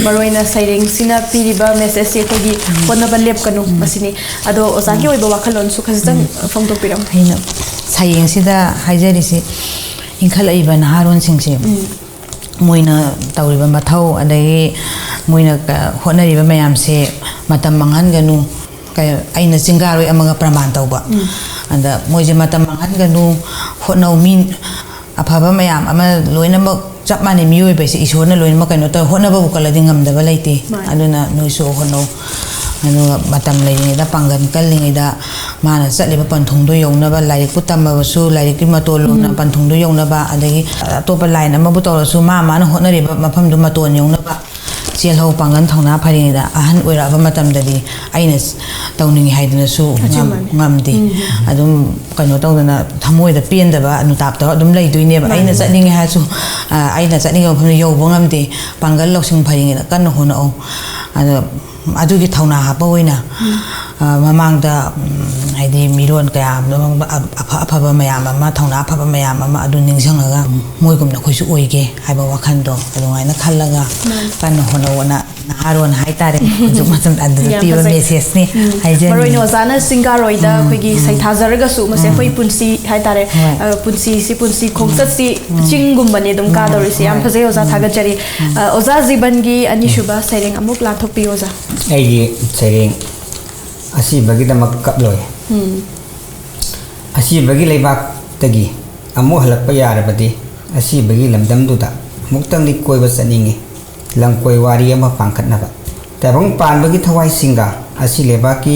ꯃꯔꯨꯑꯣꯏꯅ ꯁꯩꯔꯦꯡꯁꯤꯅ ꯄꯤꯔꯤꯕ ꯃꯦꯁꯦꯖꯁꯤ ꯑꯩꯈꯣꯏꯒꯤ ꯍꯣꯠꯅꯕ ꯂꯦꯞꯀꯅꯨ ꯃꯁꯤꯅꯤ ꯑꯗꯣ ꯑꯣꯖꯥꯒꯤ ꯑꯣꯏꯕ ꯋꯥꯈꯜꯂꯣꯟꯁꯨ ꯈꯖꯤꯛꯇꯪ ꯐꯣꯡꯗꯣꯛꯄꯤꯔꯝꯃꯨ ꯑꯩꯅ ꯁꯩꯔꯦꯡꯁꯤꯗ ꯍꯥꯏꯖꯔꯤꯁꯤ ꯏꯟꯈꯠꯂꯛꯏꯕ ꯅꯍꯥꯔꯣꯟꯁꯤꯡꯁꯦ ꯃꯣꯏꯅ ꯇꯧꯔꯤꯕ ꯃꯊꯧ ꯑꯗꯒꯤ ꯃꯣꯏꯅ ꯍꯣꯠꯅꯔꯤꯕ ꯃꯌꯥꯝꯁꯦ ꯃꯇꯝ ꯃꯥꯡꯍꯟꯒꯅꯨ ꯑꯩꯅ ꯆꯤꯡꯒꯥꯔꯣꯏ ꯑꯃꯒ ꯄ꯭ꯔꯃꯥꯟ ꯇꯧꯕ ꯑꯗ ꯃꯣꯏꯁꯦ ꯃꯇꯝ ꯃꯥꯡꯍꯟꯒꯅꯨ ꯍꯣꯠꯅꯧ ꯃꯤ ꯑꯐꯕ ꯃꯌꯥꯝ ꯑꯃ ꯂꯣꯏꯅꯃꯛ ꯆꯞ ꯃꯥꯟꯅꯩ ꯃꯤꯑꯣꯏꯕꯁꯦ ꯏꯁꯣꯔꯅ ꯂꯣꯏꯅꯃꯛ ꯀꯩꯅꯣ ꯇꯧ ꯍꯣꯠꯅꯕꯕꯨ ꯀꯜꯂꯗꯤ ꯉꯝꯗꯕ ꯂꯩꯇꯦ ꯑꯗꯨꯅ ꯅꯣꯏꯁꯨ ꯍꯣꯠꯅꯧ ꯑꯗꯨꯒ ꯃꯇꯝ ꯂꯩꯔꯤꯉꯩꯗ ꯄꯥꯡꯒꯜ ꯀꯜꯂꯤꯉꯩꯗ ꯃꯥꯅ ꯆꯠꯂꯤꯕ ꯄꯟꯊꯨꯡꯗꯣ ꯌꯧꯅꯕ ꯂꯥꯏꯔꯤꯛꯄꯨ ꯇꯝꯃꯕꯁꯨ ꯂꯥꯏꯔꯤꯛꯀꯤ ꯃꯇꯣꯟ ꯄꯟꯊꯨꯡꯗꯣ ꯌꯧꯅꯕ ꯑꯗꯒꯤ ꯑꯇꯣꯞꯄ ꯂꯥꯏꯟ ꯑꯃꯕꯨ ꯇꯧꯔꯁꯨ ꯃꯥꯅ ꯍꯣꯠꯅꯔꯤꯕ ꯃꯐꯝꯗꯨ ꯃꯇꯣꯟ ꯌꯧꯅꯕ ꯆꯦꯜꯍꯧ ꯄꯥꯡꯒꯜ ꯊꯧꯅꯥ ꯐꯔꯤꯉꯩꯗ ꯑꯍꯟ ꯑꯣꯏꯔꯛꯑꯕ ꯃꯇꯝꯗꯗꯤ ꯑꯩꯅ ꯇꯧꯅꯤꯡꯉꯤ ꯍꯥꯏꯗꯅꯁꯨ ꯉꯝꯗꯦ ꯑꯗꯨꯝ ꯀꯩꯅꯣ ꯇꯧꯗꯅ ꯊꯃꯣꯏꯗ ꯄꯦꯟꯗꯕ ꯑꯅꯨꯇꯥꯞ ꯇꯧꯔ ꯑꯗꯨꯝ ꯂꯩꯗꯣꯏꯅꯦꯕ ꯑꯩꯅ ꯆꯠꯅꯤꯡꯉꯦ ꯍꯥꯏꯔꯁꯨ ꯑꯩꯅ ꯆꯠꯅꯤꯡꯉꯤꯕ ꯃꯐꯝꯗ ꯌꯧꯕ ꯉꯝꯗꯦ ꯄꯥꯡꯒꯜ ꯂꯧꯁꯤꯡ ꯐꯔꯤꯉꯩꯗ ꯀꯟꯅ ꯍꯣꯠꯅꯧ ꯑꯗꯣ ꯑꯗꯨꯒꯤ ꯊꯧꯅꯥ ꯍꯥꯞꯄ ꯑꯣꯏꯅ ꯃꯃꯥꯡꯗ ꯍꯥꯏꯗꯤ ꯃꯤꯔꯣꯟ ꯀꯌꯥ ꯑꯐꯕ ꯃꯌꯥꯝ ꯑꯃ ꯊꯧꯅꯥ ꯑꯐꯕ ꯃꯌꯥꯝ ꯑꯃ ꯑꯗꯨ ꯅꯤꯡꯁꯤꯡꯉꯒ ꯃꯣꯏꯒꯨꯝꯅ ꯑꯩꯈꯣꯏꯁꯨ ꯑꯣꯏꯒꯦ ꯍꯥꯏꯕ ꯋꯥꯈꯜꯗꯣ ꯑꯗꯨꯃꯥꯏꯅ ꯈꯜꯂꯒ ꯀꯟꯅ ꯍꯣꯠꯅꯧꯅ ꯅꯍꯥꯔꯣꯟ ꯍꯥꯏꯇꯥꯔꯦ ꯍꯧꯖꯤꯛ ꯃꯇꯝ ꯑꯗꯨꯗ ꯄꯤꯕ ꯃꯦꯁꯦꯖꯅꯤ ꯍꯥꯏꯖꯅꯤꯡꯉꯤ ꯃꯔꯨꯑꯣꯏꯅ ꯑꯣꯖꯥꯅ ꯆꯤꯡꯒꯥꯔꯣꯏꯗ ꯑꯩꯈꯣꯏꯒꯤ ꯁꯩꯊꯥꯖꯔꯒꯁꯨ ꯃꯁꯤ ꯑꯩꯈꯣꯏ ꯄꯨꯟꯁꯤ ꯍꯥꯏꯇꯥꯔꯦ ꯄꯨꯟꯁꯤ ꯈꯣꯡꯆꯠꯁꯤ ꯆꯤꯡꯒꯨꯝꯕꯅꯤ ꯑꯗꯨꯝ ꯀꯥꯗꯧꯔꯤꯁꯤ ꯌꯥꯝ ꯐꯖꯩ ꯑꯣꯖꯥ ꯊꯥꯒꯠꯆꯔꯤ ꯑꯣꯖꯥ ꯖꯤꯕꯟꯒꯤ ꯑꯅꯤꯁꯨꯕ ꯁꯩꯔꯦꯡ ꯑꯃꯨꯛ ꯂꯥꯟꯊꯣꯛꯄꯤꯌꯨ ꯑꯣꯖꯥ ꯑꯩꯒꯤ ꯁꯩꯔꯦꯡ ꯑꯁꯤꯕꯒꯤꯗꯃꯛ ꯀꯞꯂꯣꯏ ꯑꯁꯤꯕꯒꯤ ꯂꯩꯕꯥꯛꯇꯒꯤ ꯑꯃꯨꯛ ꯍꯜꯂꯛꯄ ꯌꯥꯔꯕꯗꯤ ꯑꯁꯤꯕꯒꯤ ꯂꯝꯗꯝꯗꯨꯗ ꯑꯃꯨꯛꯇꯪꯗꯤ ꯀꯣꯏꯕ ꯆꯠꯅꯤꯡꯉꯤ ꯂꯝꯀꯣꯏ ꯋꯥꯔꯤ ꯑꯃ ꯄꯥꯡꯈꯠꯅꯕ ꯇꯥꯏꯕꯪ ꯄꯥꯟꯕꯒꯤ ꯊꯋꯥꯏꯁꯤꯡꯒ ꯑꯁꯤ ꯂꯩꯕꯥꯛꯀꯤ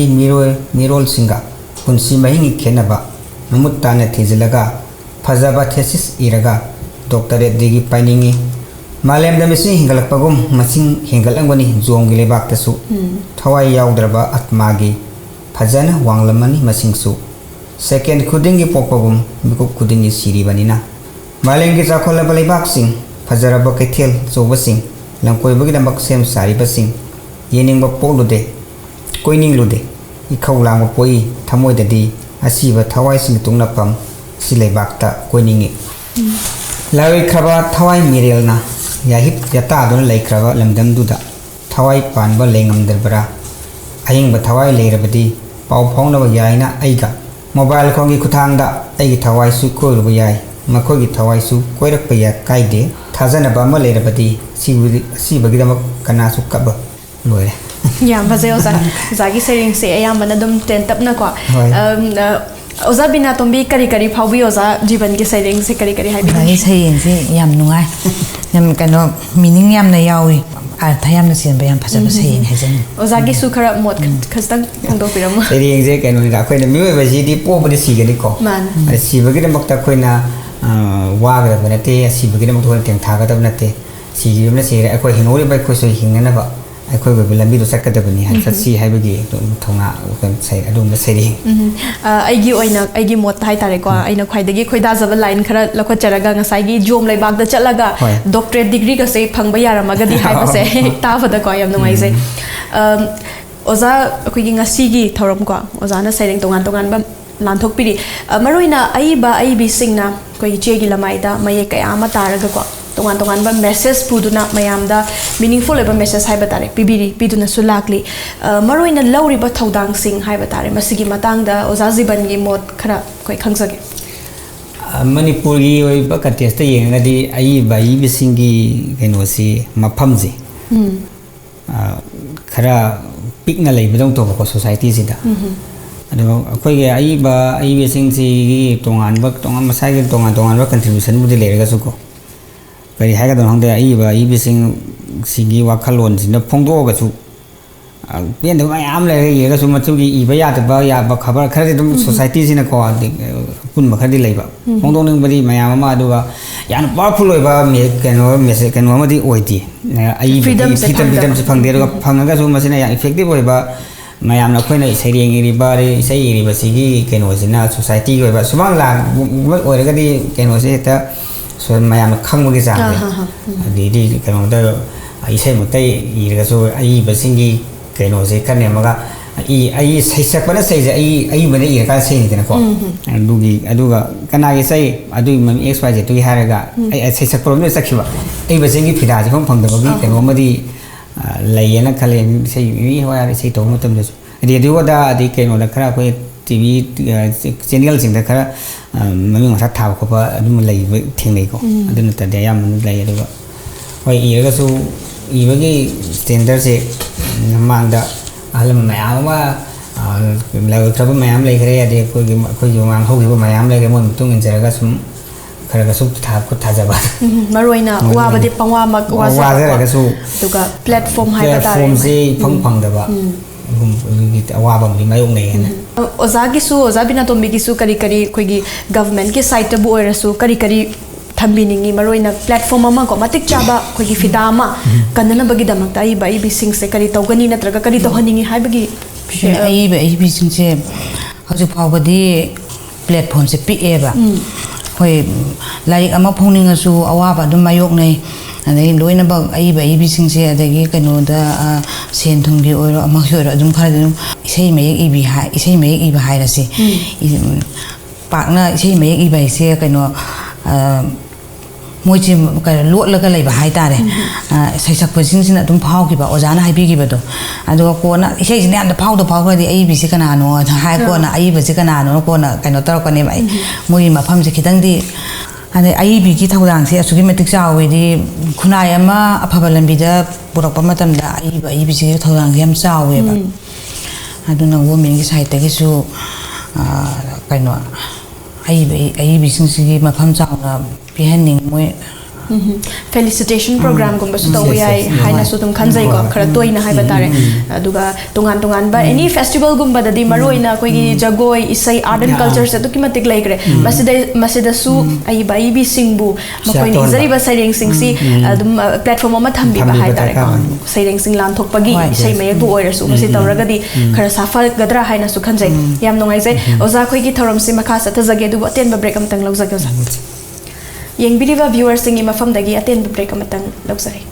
ꯃꯤꯔꯣꯜꯁꯤꯡꯒ ꯄꯨꯟꯁꯤ ꯃꯍꯤꯡꯒꯤ ꯈꯦꯠꯅꯕ ꯃꯃꯨꯠ ꯇꯥꯅ ꯊꯤꯖꯤꯜꯂꯒ ꯐꯖꯕ ꯊꯦꯁꯤꯁ ꯏꯔꯒ ꯗꯣꯛꯇꯔꯦꯠ ꯗꯤꯒ꯭ꯔꯤ ꯄꯥꯏꯅꯤꯡꯉꯤ ꯃꯥꯂꯦꯝꯗ ꯃꯤꯁꯤꯡ ꯍꯦꯟꯒꯠꯂꯛꯄꯒꯨꯝ ꯃꯁꯤꯡ ꯍꯦꯟꯒꯠꯂꯝꯒꯅꯤ ꯖꯣꯝꯒꯤ ꯂꯩꯕꯥꯛꯇꯁꯨ ꯊꯋꯥꯏ ꯌꯥꯎꯗ꯭ꯔꯕ ꯑꯠꯃꯥꯒꯤ ꯐꯖꯅ ꯋꯥꯡꯂꯝꯃꯅꯤ ꯃꯁꯤꯡꯁꯨ ꯁꯦꯀꯦꯟ ꯈꯨꯗꯤꯡꯒꯤ ꯄꯣꯛꯄꯒꯨꯝ ꯃꯤꯀꯨꯞ ꯈꯨꯗꯤꯡꯒꯤ ꯁꯤꯔꯤꯕꯅꯤꯅ ꯃꯥꯂꯦꯝꯒꯤ ꯆꯥꯎꯈꯠꯂꯕ ꯂꯩꯕꯥꯛꯁꯤꯡ ꯐꯖꯔꯕ ꯀꯩꯊꯦꯜ ꯑꯆꯧꯕꯁꯤꯡ ꯂꯝꯀꯣꯏꯕꯒꯤꯗꯃꯛ ꯁꯦꯝ ꯁꯥꯔꯤꯕꯁꯤꯡ ꯌꯦꯡꯅꯤꯡꯕ ꯄꯣꯛꯂꯨꯗꯦ ꯀꯣꯏꯅꯤꯡꯂꯨꯗꯦ ꯏꯈꯧ ꯂꯥꯡꯕ ꯄꯣꯛꯏ ꯊꯃꯣꯏꯗꯗꯤ ꯑꯁꯤꯕ ꯊꯋꯥꯏꯁꯤꯡꯒꯤ ꯇꯨꯡꯂꯛꯐꯝ ꯑꯁꯤ ꯂꯩꯕꯥꯛꯇ ꯀꯣꯏꯅꯤꯡꯉꯤ ꯂꯥꯏꯑꯣꯏꯈ꯭ꯔꯕ ꯊꯋꯥꯏ ꯃꯤꯔꯦꯜꯅ ꯌꯥꯍꯤꯞ ꯌꯥꯇꯥꯗꯨꯅ ꯂꯩꯈ꯭ꯔꯕ ꯂꯝꯗꯝꯗꯨꯗ ꯊꯋꯥꯏ ꯄꯥꯟꯕ ꯂꯩꯉꯝꯗꯕ꯭ꯔꯥ ꯑꯍꯤꯡꯕ ꯊꯋꯥꯏ ꯂꯩꯔꯕꯗꯤ ꯄꯥꯎ ꯐꯥꯎꯅꯕ ꯌꯥꯏꯅ ꯑꯩꯒ ꯃꯣꯕꯥꯏꯜ ꯐꯣꯟꯒꯤ ꯈꯨꯠꯊꯥꯡꯗ ꯑꯩꯒꯤ ꯊꯋꯥꯏꯁꯨ ꯀꯣꯏꯔꯨꯕ ꯌꯥꯏ ꯃꯈꯣꯏꯒꯤ ꯊꯋꯥꯏꯁꯨ ꯀꯣꯏꯔꯛꯄ ꯌꯥꯏ ꯀꯥꯏꯗꯦ ꯊꯥꯖꯅꯕ ꯑꯃ ꯂꯩꯔꯕꯗꯤ ꯑꯁꯤꯕꯒꯤꯗꯃꯛ ꯀꯅꯥꯁꯨ ꯀꯞꯄ ꯂꯣꯏꯔꯦ ꯌꯥꯝ ꯐꯖꯩ ꯑꯣꯖꯥ ꯑꯣꯖꯥꯒꯤ ꯁꯩꯔꯦꯡꯁꯦ ꯑꯌꯥꯝꯕꯅ ꯑꯗꯨꯝ ꯇꯦꯟꯇꯞꯅꯀꯣ ꯑꯣꯖꯥ ꯕꯤꯅꯥꯇꯣꯝꯕꯤ ꯀꯔꯤ ꯐꯥꯎꯕꯤ ꯑꯣꯖꯥ ꯖꯤꯕꯟꯒꯤ ꯁꯩꯔꯦꯡꯁꯦ ꯀꯔꯤ ꯍꯥꯏꯕꯤꯅꯤꯡꯉꯤ ꯑꯣꯖꯥꯒꯤ ꯁꯩꯔꯦꯡꯁꯤ ꯌꯥꯝ ꯅꯨꯡꯉꯥꯏ ꯌꯥꯝ ꯀꯩꯅꯣ ꯃꯤꯅꯤꯡ ꯌꯥꯝꯅ ꯌꯥꯎꯏ ꯑꯔꯊ ꯌꯥꯝꯅ ꯆꯦꯟꯕ ꯌꯥꯝ ꯐꯖꯕ ꯁꯩꯔꯦꯡ ꯍꯥꯏꯖꯅꯤꯡꯉꯤ ꯑꯣꯖꯥꯒꯤꯁꯨ ꯈꯔ ꯃꯣꯠ ꯈꯖꯤꯛꯇꯪ ꯐꯣꯡꯗꯣꯛꯄꯤꯔꯝꯃꯣ ꯁꯩꯔꯦꯡꯁꯦ ꯀꯩꯅꯣꯅꯤꯗ ꯑꯩꯈꯣꯏꯅ ꯃꯤꯑꯣꯏꯕꯁꯤꯗꯤ ꯄꯣꯛꯄꯗ ꯁꯤꯒꯅꯤꯀꯣ ꯁꯤꯕꯒꯤꯗꯃꯛꯇ ꯑꯩꯈꯣꯏꯅ ꯋꯥꯒꯗꯕ ꯅꯠꯇꯦ ꯑꯁꯤꯕꯒꯤꯗꯃꯛꯇ ꯑꯩꯈꯣꯏꯅ ꯇꯦꯡꯊꯥꯒꯗꯕ ꯅꯠꯇꯦ ꯁꯤꯈꯤꯕꯅ ꯁꯤꯔꯦ ꯑꯩꯈꯣꯏ ꯍꯤꯡꯍꯧꯔꯤꯕ ꯑꯩꯈꯣꯏꯁꯨ ꯍꯤꯡꯅꯅꯕ ꯑꯩꯈꯣꯏꯒꯤ ꯑꯣꯏꯕ ꯂꯝꯕꯤꯗꯣ ꯆꯠꯀꯗꯕꯅꯤ ꯆꯠꯁꯤ ꯍꯥꯏꯕꯒꯤ ꯊꯧꯅꯥ ꯑꯗꯨꯒꯨꯝꯕ ꯁꯩꯔꯦꯡ ꯑꯩꯒꯤ ꯑꯣꯏꯅ ꯑꯩꯒꯤ ꯃꯣꯠꯇ ꯍꯥꯏꯇꯥꯔꯦꯀꯣ ꯑꯩꯅ ꯈ꯭ꯋꯥꯏꯗꯒꯤ ꯈꯣꯏꯗꯥꯖꯕ ꯂꯥꯏꯟ ꯈꯔ ꯂꯧꯈꯠꯆꯔꯒ ꯉꯁꯥꯏꯒꯤ ꯖꯣꯝ ꯂꯩꯕꯥꯛꯇ ꯆꯠꯂꯒ ꯗꯣꯛꯇꯔꯦꯠ ꯗꯤꯒ꯭ꯔꯤꯒꯁꯦ ꯐꯪꯕ ꯌꯥꯔꯝꯃꯒꯗꯤ ꯍꯥꯏꯕꯁꯦ ꯇꯥꯕꯗꯀꯣ ꯌꯥꯝ ꯅꯨꯡꯉꯥꯏꯖꯩ ꯑꯣꯖꯥ ꯑꯩꯈꯣꯏꯒꯤ ꯉꯁꯤꯒꯤ ꯊꯧꯔꯝꯀꯣ ꯑꯣꯖꯥꯅ ꯁꯩꯔꯦꯡ ꯇꯣꯉꯥꯟꯕ ꯂꯥꯟꯊꯣꯛꯄꯤꯔꯤ ꯃꯔꯨꯑꯣꯏꯅ ꯑꯏꯕꯤꯁꯤꯡꯅ ꯑꯩꯈꯣꯏꯒꯤ ꯆꯦꯒꯤ ꯂꯃꯥꯏꯗ ꯃꯌꯦꯛ ꯀꯌꯥ ꯑꯃ ꯇꯥꯔꯒꯀꯣ ꯇꯣꯉꯥꯟꯕ ꯃꯦꯁꯦꯖ ꯄꯨꯗꯨꯅ ꯃꯌꯥꯝꯗ ꯃꯤꯅꯤꯡꯐꯨꯜ ꯑꯣꯏꯕ ꯃꯦꯁꯦꯖ ꯍꯥꯏꯕ ꯇꯥꯔꯦ ꯄꯤꯗꯨꯅꯁꯨ ꯂꯥꯛꯂꯤ ꯃꯔꯨꯑꯣꯏꯅ ꯂꯧꯔꯤꯕ ꯊꯧꯗꯥꯡꯁꯤꯡ ꯍꯥꯏꯕ ꯇꯥꯔꯦ ꯃꯁꯤꯒꯤ ꯃꯇꯥꯡꯗ ꯑꯣꯖꯥ ꯖꯤꯕꯟꯒꯤ ꯃꯣꯠ ꯈꯔ ꯑꯩꯈꯣꯏ ꯈꯪꯖꯒꯦ ꯃꯅꯤꯄꯨꯔꯒꯤ ꯑꯣꯏꯕ ꯀꯟꯇꯦꯛꯁꯇ ꯌꯦꯡꯉꯒꯗꯤ ꯑꯏꯕ ꯑꯏꯕꯁꯤꯡꯒꯤ ꯀꯩꯅꯣꯁꯤ ꯃꯐꯝꯁꯤ ꯈꯔ ꯄꯤꯛꯅ ꯂꯩꯕꯗꯧ ꯇꯧꯕꯀꯣ ꯁꯣꯁꯥꯏꯇꯤꯁꯤꯗ ꯑꯗꯨꯒ ꯑꯩꯈꯣꯏꯒꯤ ꯑꯏꯕ ꯑꯏꯕꯁꯤꯡꯁꯤꯒꯤ ꯇꯣꯉꯥꯟꯕ ꯃꯁꯥꯒꯤ ꯇꯣꯉꯥꯟꯕ ꯀꯟꯇ꯭ꯔꯤꯕ꯭ꯌꯨꯁꯟꯕꯨꯗꯤ ꯂꯩꯔꯒꯁꯨ ꯀꯣ ꯀꯔꯤ ꯍꯥꯏꯒꯗꯧꯅꯣ ꯈꯪꯗꯦ ꯑꯏꯕ ꯑꯏꯕꯁꯤꯡꯁꯤꯒꯤ ꯋꯥꯈꯜꯂꯣꯟꯁꯤꯅ ꯐꯣꯡꯗꯣꯛꯑꯒꯁꯨ ꯄꯦꯟꯗꯕ ꯃꯌꯥꯝ ꯂꯩꯔꯒ ꯌꯦꯡꯉꯒꯁꯨ ꯃꯗꯨꯒꯤ ꯏꯕ ꯌꯥꯕ ꯈꯕꯔ ꯈꯔꯗꯤ ꯑꯗꯨꯝ ꯁꯣꯁꯥꯏꯇꯤꯁꯤꯅꯀꯣ ꯑꯄꯨꯟꯕ ꯈꯔꯗꯤ ꯂꯩꯕ ꯐꯣꯡꯗꯣꯛꯅꯤꯡꯕꯗꯤ ꯃꯌꯥꯝ ꯑꯃ ꯑꯗꯨꯒ ꯌꯥꯝꯅ ꯄꯥꯋꯔꯐꯨꯜ ꯑꯣꯏꯕ ꯀꯩꯅꯣ ꯑꯃꯗꯤ ꯑꯣꯏꯗꯦ ꯑꯏꯕꯒꯤ ꯐ꯭रीडꯝꯁꯤ ꯐꯪꯗꯦ ꯑꯗꯨꯒ ꯐꯪꯉꯒꯁꯨ ꯃꯁꯤꯅ ꯌꯥꯝ ꯏꯐꯦꯛꯇꯤቭ ꯑꯣꯏꯕ ꯃꯌꯥꯝꯅ ꯑꯩꯈꯣꯏꯅ ꯁꯩꯔꯦꯡ ꯏꯔꯤꯕ ꯏꯁꯩ ꯏꯔꯤꯕꯁꯤꯒꯤ ꯀꯩꯅꯣꯁꯤꯅ ꯁꯣꯁꯥꯏꯇꯤꯒꯤ ꯑꯣꯏꯕ ꯁꯨꯃꯥꯡ ꯂꯥꯡꯕ ꯑꯣꯏꯔꯒꯗꯤ ꯀꯩꯅꯣꯁꯤ ꯍꯦꯛꯇ ꯃꯌꯥꯝꯅ ꯈꯪꯕꯒꯤ ꯆꯥꯡꯁꯦ ꯑꯗꯩꯗꯤ ꯀꯩꯅꯣꯗ ꯏꯁꯩꯃꯛꯇ ꯏꯔꯒꯁꯨ ꯑꯏꯕꯁꯤꯡꯒꯤ ꯀꯩꯅꯣꯁꯦ ꯈꯔ ꯅꯦꯝꯃꯒ ꯁꯩꯁꯛꯄꯅ ꯁꯩꯁꯦ ꯑꯏꯕꯅ ꯏꯔꯀꯥꯟꯗ ꯁꯩꯅꯤꯗꯅꯀꯣ ꯑꯗꯨꯒ ꯀꯅꯥꯒꯤ ꯁꯩ ꯑꯗꯨꯒꯤ ꯃꯃꯤꯡ XYZ ꯍꯥꯏꯔꯒ ꯁꯩꯁꯛꯄꯔꯣꯝꯗ ꯆꯠꯈꯤꯕ ꯑꯏꯕꯁꯤꯡꯒꯤ ꯐꯤꯗꯥꯁꯦ ꯐꯪꯗꯕꯒꯤ ꯀꯩꯅꯣꯃꯗꯤ ꯂꯩꯌꯦꯅ ꯈꯜꯂꯦ ꯏꯁꯩ ꯍꯣꯏ ꯏꯁꯩ ꯇꯧꯕ ꯃꯇꯝꯗꯁꯨ ꯔꯦꯗꯤꯑꯣꯗ ꯑꯗꯩ ꯀꯩꯅꯣꯗ ꯈꯔ ꯑꯩꯈꯣꯏ ꯇꯤꯚꯤ ꯆꯦꯅꯦꯜꯁꯤꯡꯗ ꯈꯔ ꯃꯃꯤꯡ ꯃꯁꯛ ꯊꯥꯕ ꯈꯣꯠꯄ ꯑꯗꯨꯝ ꯂꯩꯕ ꯊꯦꯡꯅꯩꯀꯣ ꯑꯗꯨ ꯅꯠꯇ꯭ꯔꯗꯤ ꯑꯌꯥꯝꯕꯅ ꯂꯩ ꯑꯗꯨꯒ ꯍꯣꯏ ꯏꯔꯒꯁꯨ ꯏꯕꯒꯤ ꯁ꯭ꯇꯦꯟꯗꯔꯁꯦ ꯃꯃꯥꯡꯗ ꯑꯍꯜ ꯂꯃꯟ ꯃꯌꯥꯝ ꯑꯃ ꯂꯩꯈ꯭ꯔꯕ ꯃꯌꯥꯝ ꯂꯩꯈ꯭ꯔꯦ ꯑꯗꯩ ꯑꯩꯈꯣꯏꯒꯤ ꯃꯃꯥꯡ ꯍꯧꯈꯤꯕ ꯃꯌꯥꯝ ꯂꯩꯈ꯭ꯔꯦ ꯃꯣꯏ ꯃꯇꯨꯡ ꯏꯟꯖꯔꯒ ꯁꯨꯝ ꯈꯔ ꯁꯨꯝ ꯈꯨꯠ ꯊꯥꯖꯕ ꯃꯔꯨꯑꯣꯏꯅ ꯋꯥꯕꯗꯤ ꯄꯪꯋꯥꯃꯛ ꯋꯥꯖꯔꯒꯁꯨ ꯑꯗꯨꯒ ꯄ꯭ꯂꯦꯠꯐꯣꯝ ꯍꯥꯏꯕ ꯇꯥꯔꯦ ꯄ꯭ꯂꯦꯠꯐꯣꯝꯁꯦ ꯏꯐꯪ ꯐꯪꯗꯕ ꯑꯗꯨꯒꯤ ꯑꯋꯥꯕ ꯑꯃꯗꯤ ꯃꯥꯌꯣꯛꯅꯩꯌꯦꯅ ꯑꯣꯖꯥꯒꯤꯁꯨ ꯑꯣꯖꯥ ꯕꯤꯅꯥꯇꯣꯝꯕꯤꯒꯤꯁꯨ ꯀꯔꯤ ꯑꯩꯈꯣꯏꯒꯤ ꯒꯚꯔꯟꯃꯦꯟꯠꯀꯤ ꯁꯥꯏꯠꯇꯕꯨ ꯑꯣꯏꯔꯁꯨ ꯀꯔꯤ ꯊꯝꯕꯤꯅꯤꯡꯉꯤ ꯃꯔꯨꯑꯣꯏꯅ ꯄ꯭ꯂꯦꯠꯐꯣꯝ ꯑꯃ ꯀꯣ ꯃꯇꯤꯛ ꯆꯥꯕ ꯑꯩꯈꯣꯏꯒꯤ ꯐꯤꯗꯥ ꯑꯃ ꯀꯟꯅꯅꯕꯒꯤꯗꯃꯛꯇ ꯑꯏꯕꯁꯤꯡꯁꯦ ꯀꯔꯤ ꯇꯧꯒꯅꯤ ꯅꯠꯇ꯭ꯔꯒ ꯀꯔꯤ ꯇꯧꯍꯟꯅꯤꯡꯉꯤ ꯍꯥꯏꯕꯒꯤ ꯑꯏꯕꯁꯤꯡꯁꯦ ꯍꯧꯖꯤꯛ ꯐꯥꯎꯕꯗꯤ ꯄ꯭ꯂꯦꯠꯐꯣꯝꯁꯦ ꯄꯤꯛꯑꯦꯕ ꯍꯣꯏ ꯂꯥꯏꯔꯤꯛ ꯑꯃ ꯐꯣꯡꯅꯤꯡꯉꯁꯨ ꯑꯋꯥꯕ ꯑꯗꯨꯝ ꯃꯥꯌꯣꯛꯅꯩ ꯑꯗꯒꯤ ꯂꯣꯏꯅꯃꯛ ꯑꯏꯕꯁꯤꯡꯁꯦ ꯑꯗꯒꯤ ꯀꯩꯅꯣꯗ ꯁꯦꯟ ꯊꯨꯝꯒꯤ ꯑꯣꯏꯔꯣ ꯑꯃꯒꯤ ꯑꯣꯏꯔꯣ ꯑꯗꯨꯝ ꯈꯔꯗꯤ ꯑꯗꯨꯝ ꯏꯁꯩ ꯃꯌꯦꯛ ꯏꯕ ꯍꯥꯏꯔꯁꯤ ꯄꯥꯛꯅ ꯏꯁꯩ ꯃꯌꯦꯛ ꯏꯕ ꯍꯥꯏꯁꯦ ꯀꯩꯅꯣ ꯃꯣꯏꯁꯦ ꯂꯣꯠꯂꯒ ꯂꯩꯕ ꯍꯥꯏꯇꯥꯔꯦ ꯁꯩꯁꯛꯄꯁꯤꯡꯁꯤꯅ ꯑꯗꯨꯝ ꯐꯥꯎꯈꯤꯕ ꯑꯣꯖꯥꯅ ꯍꯥꯏꯕꯤꯈꯤꯕꯗꯣ ꯑꯗꯨꯒ ꯀꯣꯟꯅ ꯏꯁꯩꯁꯤꯅ ꯌꯥꯝꯅ ꯐꯥꯎꯈ꯭ꯔꯗꯤ ꯑꯏꯕꯤꯁꯤ ꯀꯅꯥꯅꯣ ꯍꯥꯏ ꯀꯣꯟꯅ ꯑꯏꯕꯁꯤ ꯀꯅꯥꯅꯣ ꯀꯣꯟꯅ ꯀꯩꯅꯣ ꯇꯧꯔꯛꯀꯅꯦꯕ ꯃꯣꯏꯒꯤ ꯃꯐꯝꯁꯦ ꯈꯤꯇꯪꯗꯤ ꯑꯗꯩ ꯑꯏꯕꯤꯒꯤ ꯊꯧꯗꯥꯡꯁꯦ ꯑꯁꯨꯛꯀꯤ ꯃꯇꯤꯛ ꯆꯥꯎꯋꯦꯗꯤ ꯈꯨꯟꯅꯥꯏ ꯑꯃ ꯑꯐꯕ ꯂꯝꯕꯤꯗ ꯄꯨꯔꯛꯄ ꯃꯇꯝꯗ ꯑꯏꯕꯤꯁꯤꯒꯤ ꯊꯧꯗꯥꯡꯁꯦ ꯌꯥꯝ ꯆꯥꯎꯋꯦꯕ ꯑꯗꯨꯅ ꯋꯨꯃꯦꯟꯒꯤ ꯁꯥꯏꯠꯇꯒꯤꯁꯨ ꯀꯩꯅꯣ ꯑꯏꯕꯤꯁꯤꯡꯁꯤꯒꯤ ꯃꯐꯝ ꯆꯥꯎꯅ ꯄꯤꯍꯟꯅꯤꯡ ꯃꯣꯏ ꯐꯦꯂꯤꯁꯤꯇꯦꯁꯟ ꯄ꯭ꯔꯣꯒ꯭ꯔꯥꯝꯒꯨꯝꯕꯁꯨ ꯇꯧꯕ ꯌꯥꯏ ꯍꯥꯏꯅꯁꯨ ꯑꯗꯨꯝ ꯈꯟꯖꯩꯀꯣ ꯈꯔ ꯇꯣꯏꯅ ꯍꯥꯏꯕ ꯇꯥꯔꯦ ꯑꯗꯨꯒ ꯇꯣꯉꯥꯟꯕ ꯑꯦꯅꯤ ꯐꯦꯁꯇꯤꯚꯦꯜꯒꯨꯝꯕꯗꯗꯤ ꯃꯔꯨꯑꯣꯏꯅ ꯑꯩꯈꯣꯏꯒꯤ ꯖꯒꯣꯏ ꯏꯁꯩ ꯑꯥꯔꯠ ꯑꯦꯟ ꯀꯜꯆꯔꯁꯦ ꯑꯗꯨꯛꯀꯤ ꯃꯇꯤꯛ ꯂꯩꯈ꯭ꯔꯦ ꯃꯁꯤꯗꯁꯨ ꯑꯏꯕꯤꯁꯤꯡꯕꯨ ꯃꯈꯣꯏꯅ ꯏꯖꯔꯤꯕ ꯁꯩꯔꯦꯡꯁꯤꯡꯁꯤ ꯑꯗꯨꯝ ꯄ꯭ꯂꯦꯠꯐꯣꯝ ꯑꯃ ꯊꯝꯕꯤꯕ ꯍꯥꯏꯇꯥꯔꯦꯀꯣ ꯁꯩꯔꯦꯡꯁꯤꯡ ലാꯟꯊꯣꯛꯄꯒꯤ ꯏꯁꯩ ꯃꯌꯦꯛꯄꯨ ꯑꯣꯏꯔꯁꯨ ꯃꯁꯤ ꯇꯧꯔꯒꯗꯤ ꯈꯔ ꯁꯥꯐꯒꯗ꯭ꯔꯥ ꯍꯥꯏꯅꯁꯨ ꯈꯟꯖꯩ ꯌꯥꯝ ꯅꯨꯡꯉꯥꯏꯖꯩ ꯑꯣꯖꯥ ꯑꯩꯈꯣꯏꯒꯤ ꯊꯧꯔꯝꯁꯤ ꯃꯈꯥ ꯆꯠꯊꯖꯒꯦ ꯑꯗꯨꯕꯨ ꯑꯇꯦꯟꯕ ꯕ꯭ꯔꯦꯛ ꯑꯃꯇꯪ ꯂꯧꯖꯒꯦ ꯑꯣꯖꯥ ꯌꯦꯡꯕꯤꯔꯤꯕ ꯚ꯭ꯌꯨꯋꯔꯁꯤꯡꯒꯤ ꯃꯐꯝꯗꯒꯤ ꯑꯇꯦꯟꯕ ꯕ꯭ꯔꯦꯛ ꯑꯃꯇꯪ ꯂꯧꯖꯔꯤ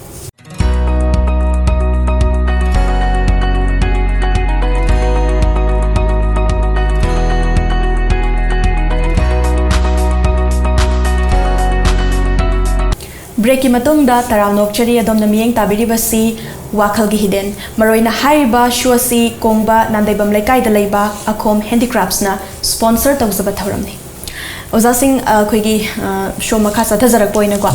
ब्रेक की मतुंगदा तरावनोक्चरी अदोमना मियेंग ताबिरिबसी वाखलगी हिडेन मरोइना हारिबा शोसी कोंगबा नांदैबम लेकाइदा लेबा अखोम हैंडीक्राफ्ट्सना स्पॉन्सर तौजबा थौरमनी ओजा सिंह अखोइगी शो मखा सथजरक पोइनको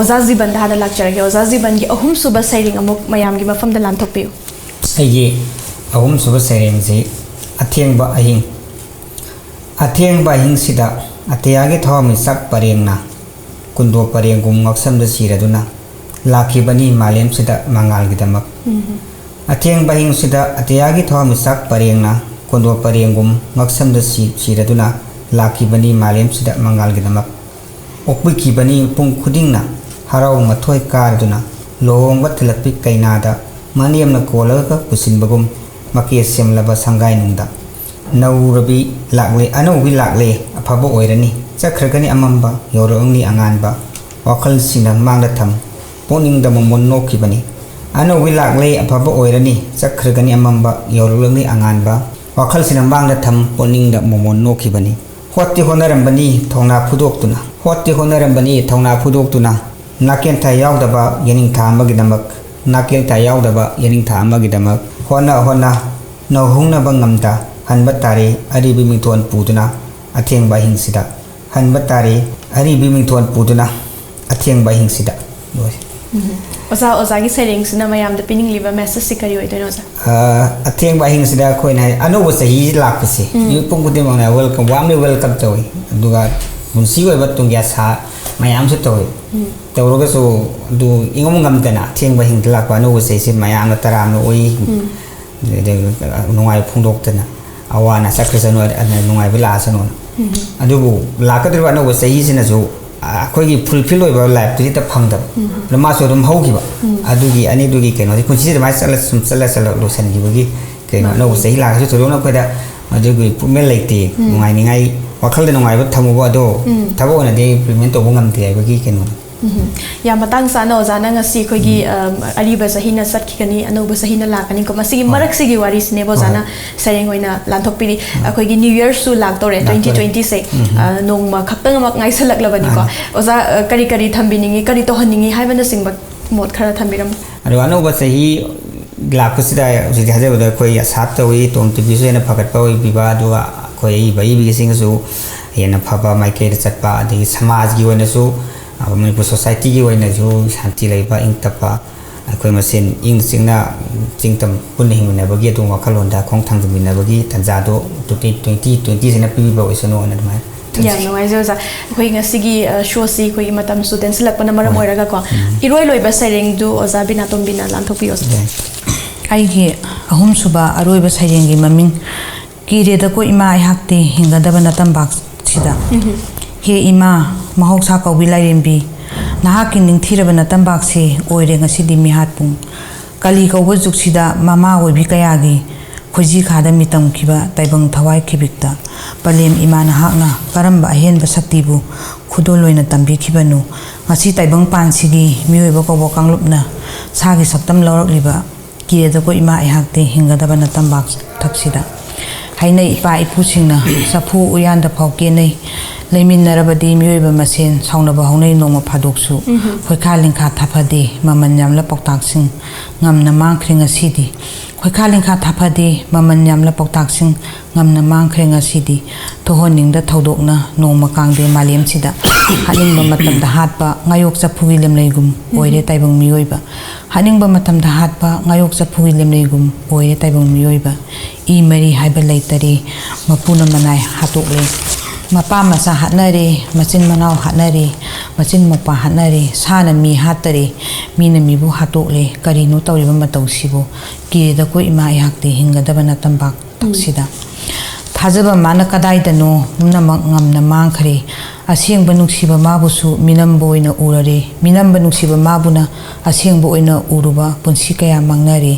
ओजा जीवन दाना लाक्चरगे ओजा जीवन की अहुम सुबा सैरिंग अमुक मयामगी मफमदा लांथोकपियो अये अहुम सुबा सैरिंग से अथेंगबा अहिंग सिदा अतयागे थौमी सक परेंगना कुंदो परेंगुम ngaksamda siraduna lakibani malem sida mangal gidamak atheng bahing sida atiyagi thawmi sak parengna kundo parengum ngaksamda siraduna lakibani malem sida mangal gidamak okbikibani pung khudingna harau mathoi karduna lohong wathilakpi kainada maniamna kolaga pusinbagum make semlaba sangai nungda naurabi lakle anobi lakle afaba oirani चक्रगनी अमंबा योरंगनी अंगानबा वाखल सिना मांगदा थम पोनिंग the मोमन नोखिबनी अनो विलागले अफबा ओइरनी चक्रगनी अमंबा योरंगनी अंगानबा वाखल सिना मांगदा थम पोनिंग the मोमन नोखिबनी होत्ति होनरंबनी थौना फुदोक्तुना नाकेन था यावदबा यनिंग था अमगिदमक नाकेन था यावदबा यनिंग था अमगिदमक होना नहुंगना बंगमदा हनबा तारे अरिबि मिथोन पुदुना अथेंग बाहिंग सिदा हनब तारी अरीबी मिंथोन पुदुना अथेंग बाहिंग सिदा लोय ओजा ओजा की सेरिंग सिना मयाम द पिनिंग लिवर मैसेज सिकरी होय तनो ओजा अथेंग बाहिंग सिदा कोइन है अनोब सही लापसे यु पुंगुदे मना वेलकम वामने वेलकम तोय दुगा मुनसी ओय बतुंग या सा मयाम से तोय तौरगा सो दु इंगम गमतना थेंग बाहिंग लापा अनोब सही से मयाम तराम ओय नुंगाय फुंदोक्तना अवाना सक्सेसन नुंगाय बलासनो अदुबु लाकद्रबा अनोब सही सिना जो अखोगी फुलफिल होइबा लाइफ तुदि त फंगदब मासो दम हौगिबा अदुगी अनि दुगी केनो पुंसी मा चल लोसन गिबगी केनो नो सही लागसु थोरोना खदा अदुगी पुमेल लेते नुंगाय निंगाई वखल नुंगाय बा थमुबा दो थबो ना दे इम्प्लीमेंट तो ngam ti bagi केनो या मतंग साना ओजाना ngasi खोगी अरीबा सहीना सटखिगनी अनोबा सहीना लाकनी को मसी मरक सिगी वारी सिने बोजाना सरेंग होइना लांथोकपिरी खोगी न्यू ईयर सु लाक्तोरे 2020 से नोंगमा खक्तंग मक ngaisalaklavani ko ओजा करी करी थंबिनिंगी करी तो हनिंगी हाइबना सिंगबा मोद खरा थंबिरम अरो अनोबा सही लापसिदा उसी हजेबदा कोई सात तोई तोम तिबिसु एना फगटपा ओइ बिबा दुआ कोई बई बिसिंगसु येना फबा माइके चटपा अदि समाज की ओइनसु मणिपुर सोसाइटी की ओइना जो शांति लेबा इंग तपा अखोय मसेन इंग सिंगना चिंगतम पुन हिंगनबगी तो वखलोंदा खोंग थांगबिनबगी तंजादो 2020 सेना पिबिबा ओइसनो अनदमा या नोय जोजा खोई ngasi show si khoi matam students lakpana maram oiraga ko iroi loiba saring du oza bina tom bina lanthopios ai gi ahum suba aroi ba saring gi maming kire da ko ima ai hakte hingadaba natam bak sida he ima mahoksa ko bilairembi nahaki ningthiraba natam bak se oire ngasi di mi hatpung kali ko bo juksida mama oi bi kaya gi khoji khada mitam khiba taibang thawai khibikta palem imana hakna karamba ahen ba sakti bu khudoloina tambi khibanu ngasi taibang pansigi mioi ba ko bo kanglupna sagi saktam lorok liba kire da ko ima ai hakte hingadaba natam bak thaksida hainai ipa ipu singna sapu uyanda phauke nei leiminarabadi miyoiba masen saunaba haunai noma phadoksu khoikha lingkha thapade maman yamla poktak sing ngamna mangkhringa sidi khoikha lingkha thapade maman yamla poktak sing ngamna mangkhringa sidi thohoningda thodokna noma kangde malem sida haningba matamda hatpa ngayok chaphugi lemleigum oire taibang miyoiba haningba matamda hatpa ngayok chaphugi lemleigum oire taibang miyoiba I mari haiba leitari mapuna manai hatokle mapa masa hatnare machin manau hatnare machin mopa hatnare sana mi hatare mina mi bu hatokle karino tawriba matau sibo ki da ko ima yakte hingadaba natambak taksida thajaba mana kadai dano namak ngamna mangkhare aseng banuksiba mabusu minambo ina urare minamba nuksiba mabuna aseng bo ina uruba punsi kaya mangnare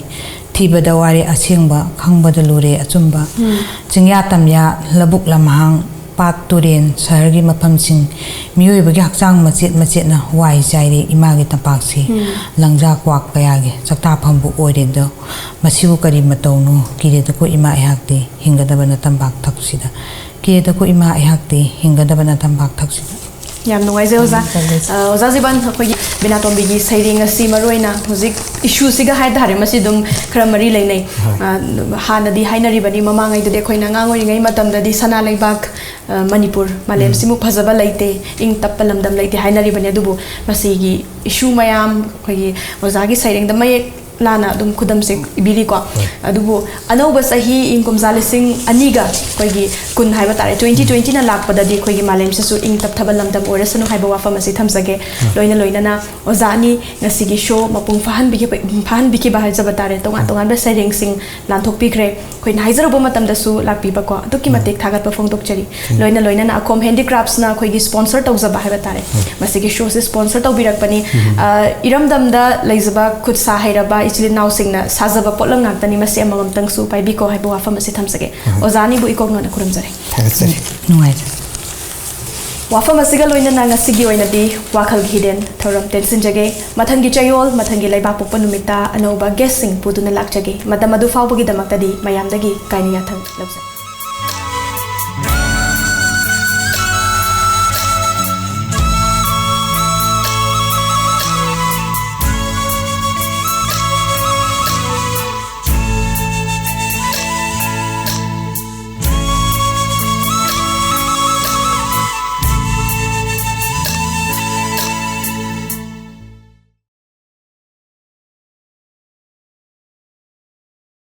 thibada ware asengba khangbada lure achumba chingya tamya labuk lamhang pat turen sahargi maphamsing miyoi bagi hakchang machet na wai jaire imagi tapak si langja kwak kayagi chakta phambu oire do masibu kari matawnu kire da ko ima ayakte hingadaba na tambak thaksida kire da ko ima ayakte hingadaba na tambak thaksida yam nungai je oza jiban khoi bina tom bigi sairing asi maroina hozik issue siga hai dhare masi dum khara mari leinai hana di hainari bani mamangai de khoina ngangoi ngai matam da di sana laibak manipur malem simu phajaba laite ing tappalam dam laite hainari bani dubu masi gi issue mayam khoi oza gi sairing da mai lana dum khudam se ibili ko adubu anoba sahi income zalising aniga koigi kun haiba tare 2020 na lak pada di koigi malem se su ing tap thabalam dam orasanu haiba wafa masi thamsage loina na ozani ngasi gi show mapung fahan biki bahar jaba tare tongan ba sering sing lanthok pikre koin haizer bo matam da su lak pi ba ko aduki matek thagat pa phong tok chari loina na akom handicrafts na koigi sponsor tawza bahar tare masi gi show se sponsor taw birak pani iram dam da leizaba khud sa hairaba इचली नाउ सिंगना साजबा पोलम नातनी मसे अमगम तंगसु पाइबी को हाइबो वाफा मसे थमसगे ओजानी बु इकोग न खुरम जरे नुंगाइ वाफा मसिगा लोइना ना ngasiगी ओइना दि वाखल हिडेन थोरम टेंशन जगे मथंगी चयोल मथंगी लाइबा पोपन नुमिता अनोबा गेसिंग पुदुना लाकचगे मदम मदु फावबगी दमक्तदी मयामदगी काइनिया थंग लबसे